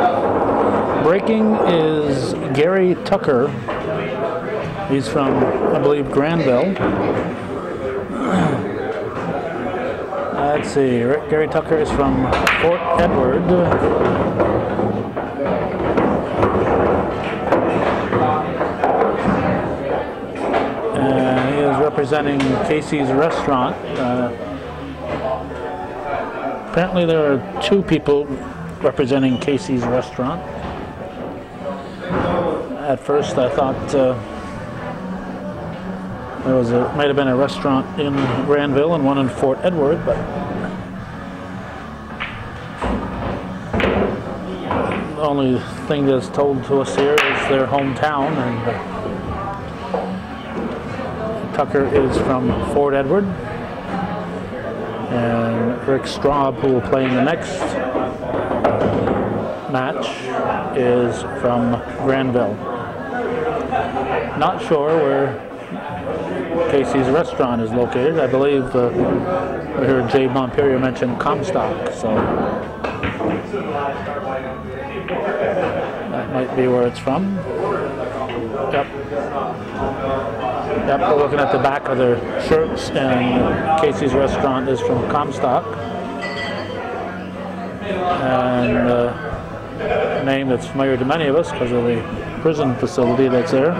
Breaking is Gary Tucker. He's from, I believe, Granville. Let's see, Gary Tucker is from Fort Edward. And he is representing Casey's Restaurant. Apparently there are 2 people representing Casey's Restaurant. At first I thought there might have been a restaurant in Granville and one in Fort Edward, but the only thing that's told to us here is their hometown, and Tucker is from Fort Edward, and Rick Straub, who will play in the next match, is from Granville. Not sure where Casey's Restaurant is located. I believe we heard Jay Montpelier mention Comstock, so that might be where it's from. Yep. Yep, we're looking at the back of their shirts, and Casey's Restaurant is from Comstock. And a name that's familiar to many of us because of the prison facility that's there.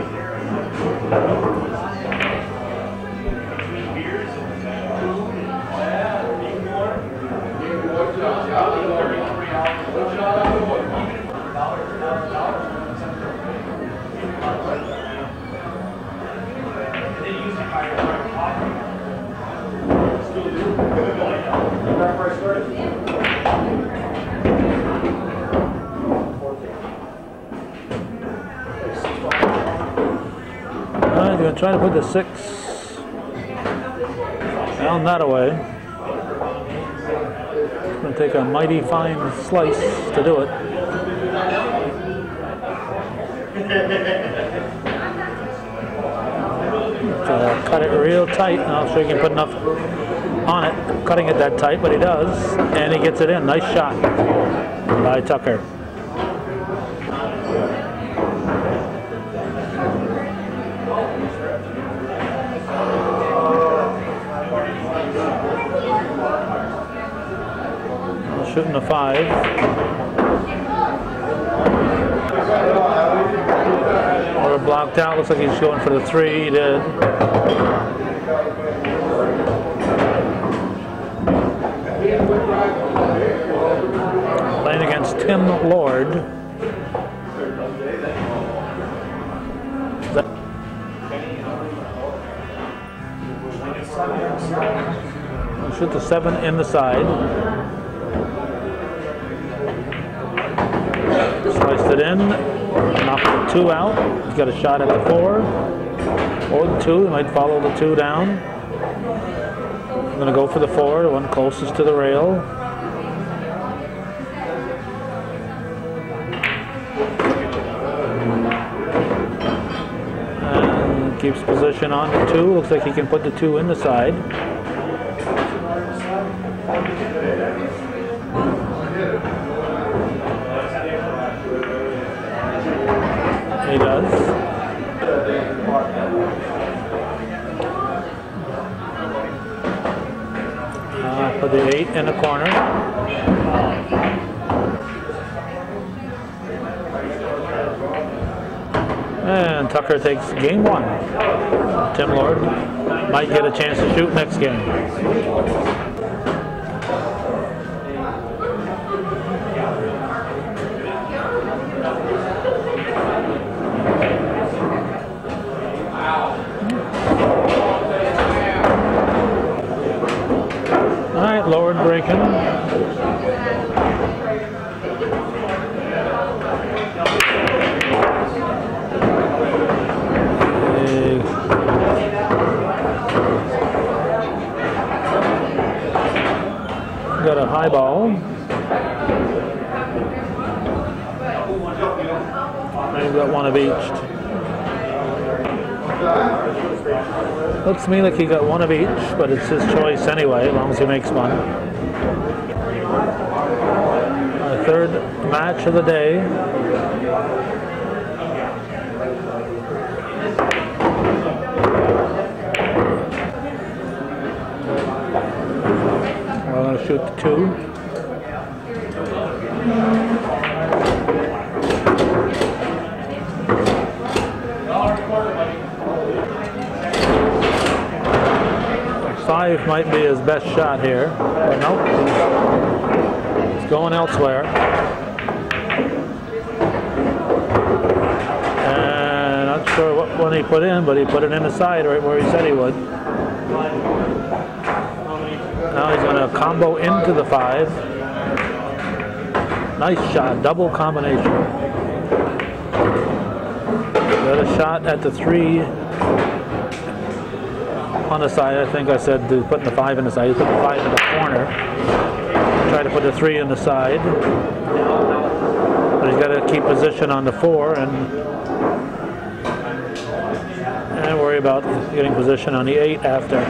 Alright, going to try to put the 6 down that way. It's going to take a mighty fine slice to do it. Cut it real tight. Not sure he can put enough on it, cutting it that tight, but he does, and he gets it in. Nice shot by Tucker. Shooting a 5. Or blocked out. Looks like he's going for the 3. He did. Playing against Tim Lord. We'll shoot the 7 in the side. Sliced it in, knocked the 2 out. He's got a shot at the 4 or the 2. He might follow the 2 down. I'm going to go for the 4, the one closest to the rail. And keeps position on the 2. Looks like he can put the 2 in the side. He does. Put the 8 in the corner. And Tucker takes game 1. Tim Lord might get a chance to shoot next game. high ball. They've got one of each. Looks to me like he got one of each, but it's his choice anyway, as long as he makes one. Our third match of the day. We're going to shoot the 2. Five might be his best shot here, but nope, he's going elsewhere. And not sure what one he put in, but he put it in the side right where he said he would. Now he's going to combo into the 5. Nice shot, double combination. Got a shot at the 3. On the side, I think I said to put the 5 in the side. He put the 5 in the corner. Try to put the 3 in the side. But he's got to keep position on the 4 and worry about getting position on the 8 after.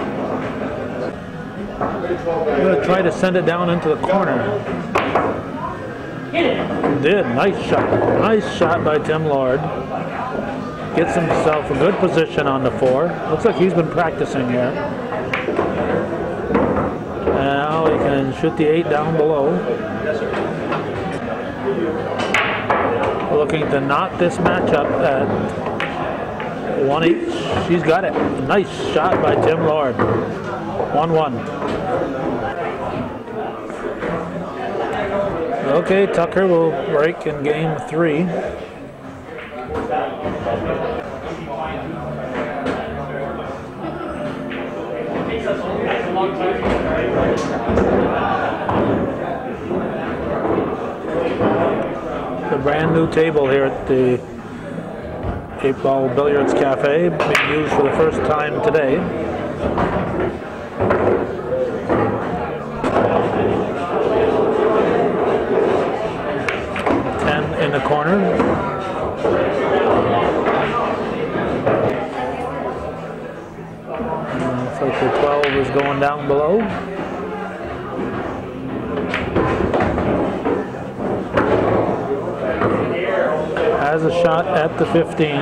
I'm going to try to send it down into the corner. Did. Nice shot. Nice shot by Tim Lord. Gets himself a good position on the 4. Looks like he's been practicing here. Now he can shoot the 8 down below. Looking to knot this matchup at 1 each. She's got it. Nice shot by Tim Lord. 1-1. Okay, Tucker will break in game 3. The brand new table here at the 8-Ball Billiards Cafe being used for the first time today. In the corner. Looks like the 12 is going down below. Has a shot at the 15.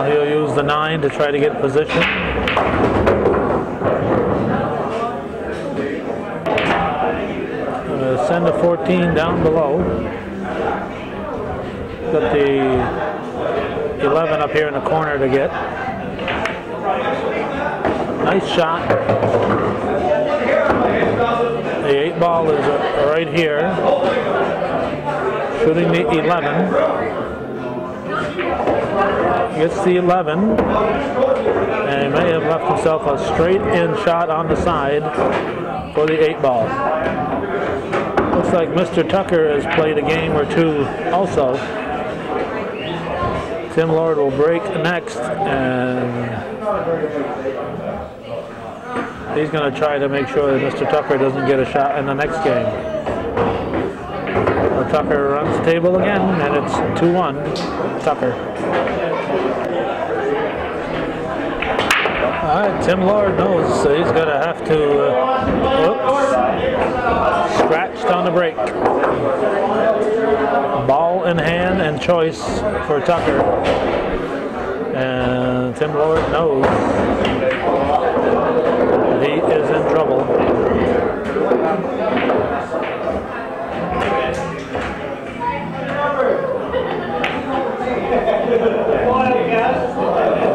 He'll use the 9 to try to get position. Send the 14 down below. Got the 11 up here in the corner to get. Nice shot. The 8-ball is right here. Shooting the 11. Gets the 11, and he may have left himself a straight-in shot on the side for the 8-ball. Looks like Mr. Tucker has played a game or 2 also. Tim Lord will break next, and he's going to try to make sure that Mr. Tucker doesn't get a shot in the next game. So Tucker runs the table again, and it's 2-1 Tucker. All right, Tim Lord knows he's going to have to, scratched on the break. Ball in hand and choice for Tucker. And Tim Lord knows that he is in trouble.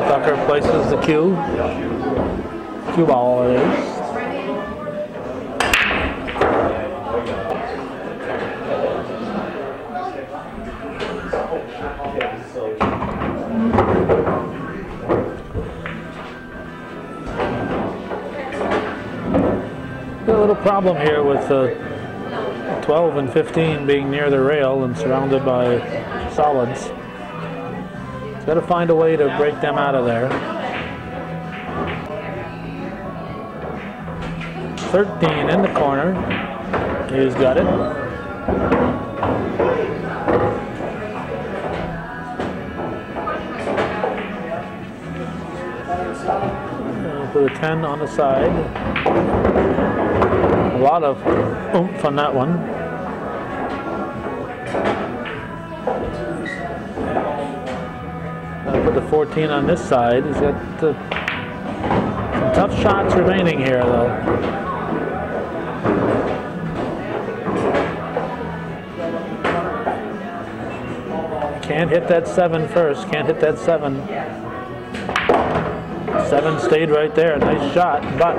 Tucker places the cue. Cue ball it is. Got a little problem here with 12 and 15 being near the rail and surrounded by solids. He's got to find a way to break them out of there. 13 in the corner. He's got it. Put a 10 on the side. A lot of oomph on that one. Put the 14 on this side. He's got some tough shots remaining here, though. Can't hit that 7 first. Can't hit that 7. 7 stayed right there. Nice shot, but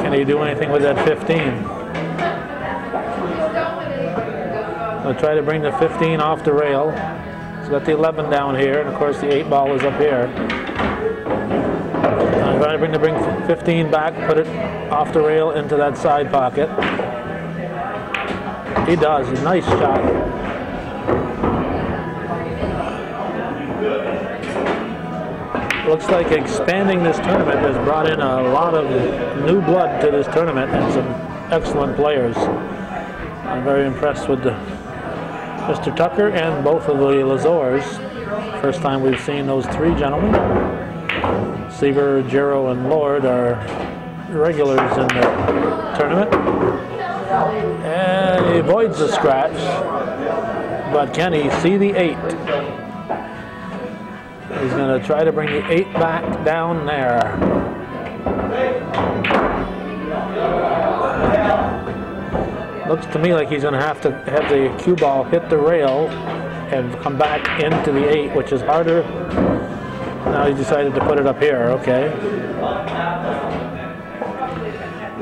can he do anything with that 15? I'll try to bring the 15 off the rail. He's got the 11 down here, and of course the 8 ball is up here. I'm trying to bring 15 back, put it off the rail into that side pocket. He does. A nice shot. Looks like expanding this tournament has brought in a lot of new blood to this tournament and some excellent players. I'm very impressed with Mr. Tucker and both of the Lazors. First time we've seen those 3 gentlemen. Seaver, Giro, and Lord are regulars in the tournament. And he avoids the scratch, but can he see the 8? He's going to try to bring the 8 back down there. Looks to me like he's going to have the cue ball hit the rail and come back into the 8, which is harder. Now he decided to put it up here. Okay.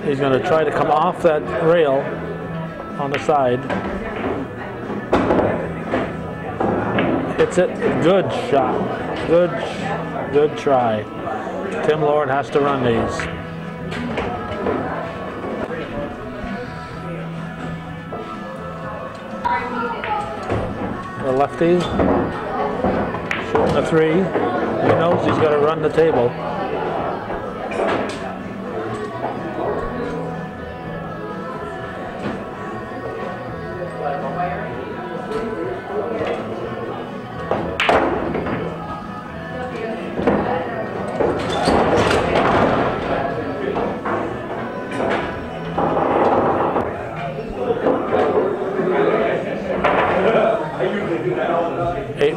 He's going to try to come off that rail on the side. Hits it. Good shot. Good try. Tim Lord has to run these. The lefty shooting a 3. He knows he's got to run the table.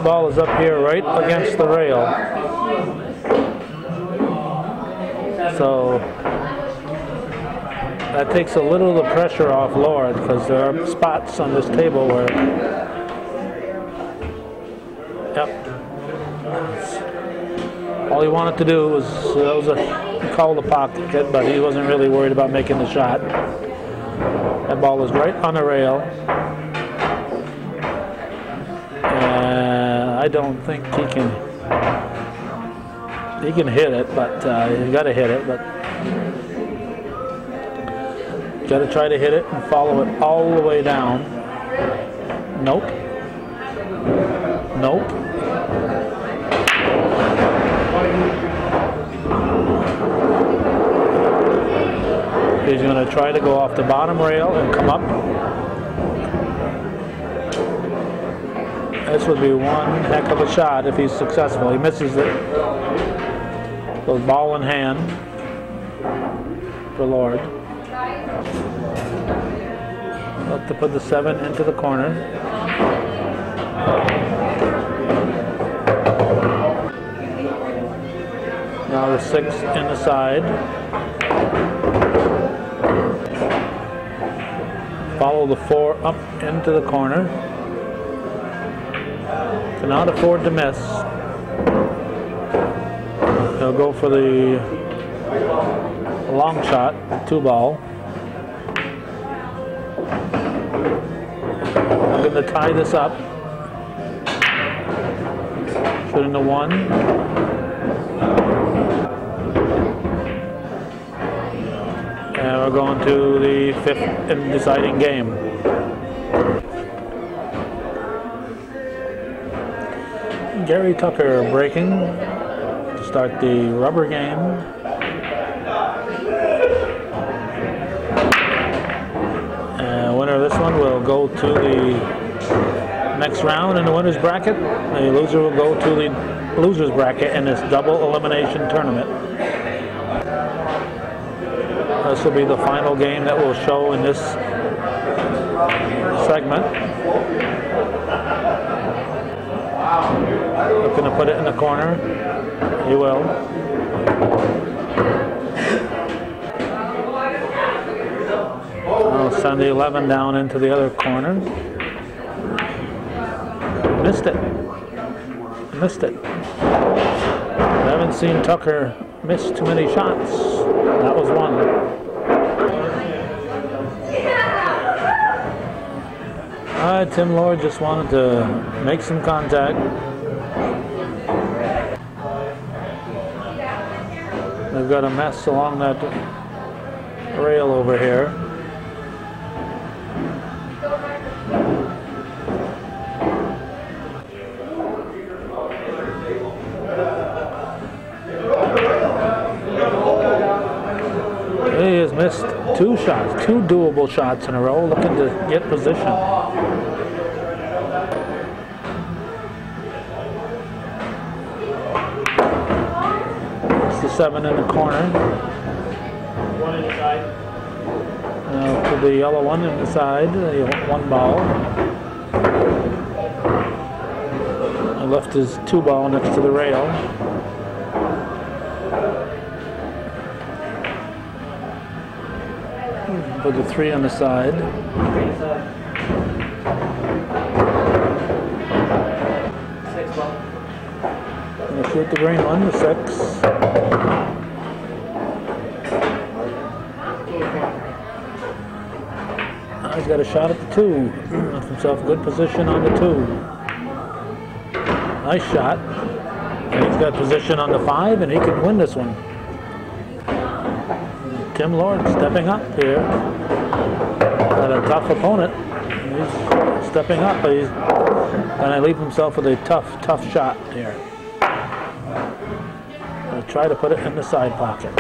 Ball is up here right against the rail. So that takes a little of the pressure off Lord because there are spots on this table where, yep. All he wanted to do was call the pocket, but he wasn't really worried about making the shot. That ball is right on the rail. I don't think he can hit it, but you got to hit it, but got to try to hit it and follow it all the way down. Nope. He's going to try to go off the bottom rail and come up. This would be one heck of a shot if he's successful. He misses it. Goes ball in hand for Lord. Look to put the 7 into the corner. Now the 6 in the side. Follow the 4 up into the corner. Cannot afford to miss. He'll go for the long shot, 2 ball. I'm going to tie this up. Shooting the 1. And we're going to the 5th and deciding game. Gary Tucker breaking to start the rubber game. And winner of this one will go to the next round in the winner's bracket. The loser will go to the loser's bracket in this double elimination tournament. This will be the final game that we'll show in this segment. Looking to put it in the corner. He will. I'll send the 11 down into the other corner. Missed it. Missed it. I haven't seen Tucker miss too many shots. That was one. Tim Lord just wanted to make some contact. We've got a mess along that rail over here. He has missed 2 shots, 2 doable shots in a row, looking to get position. It's the 7 in the corner. 1 inside. To the yellow one in the side, the 1 ball. I left his 2 ball next to the rail. Put the 3 on the side. We'll shoot the green one, the 6. He's got a shot at the 2. Left himself good position on the 2. Nice shot. And he's got position on the 5, and he can win this one. Tim Lord stepping up here. Got a tough opponent. He's stepping up, but he's going to leave himself with a tough shot here. I'll try to put it in the side pocket.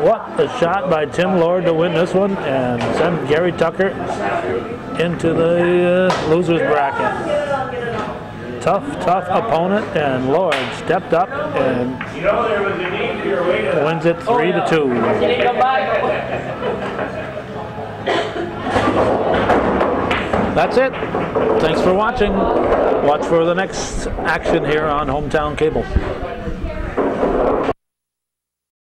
What a shot by Tim Lord to win this one and send Gary Tucker into the loser's bracket. Tough opponent, and Lord stepped up and wins it 3-2. That's it. Thanks for watching. Watch for the next action here on Hometown Cable.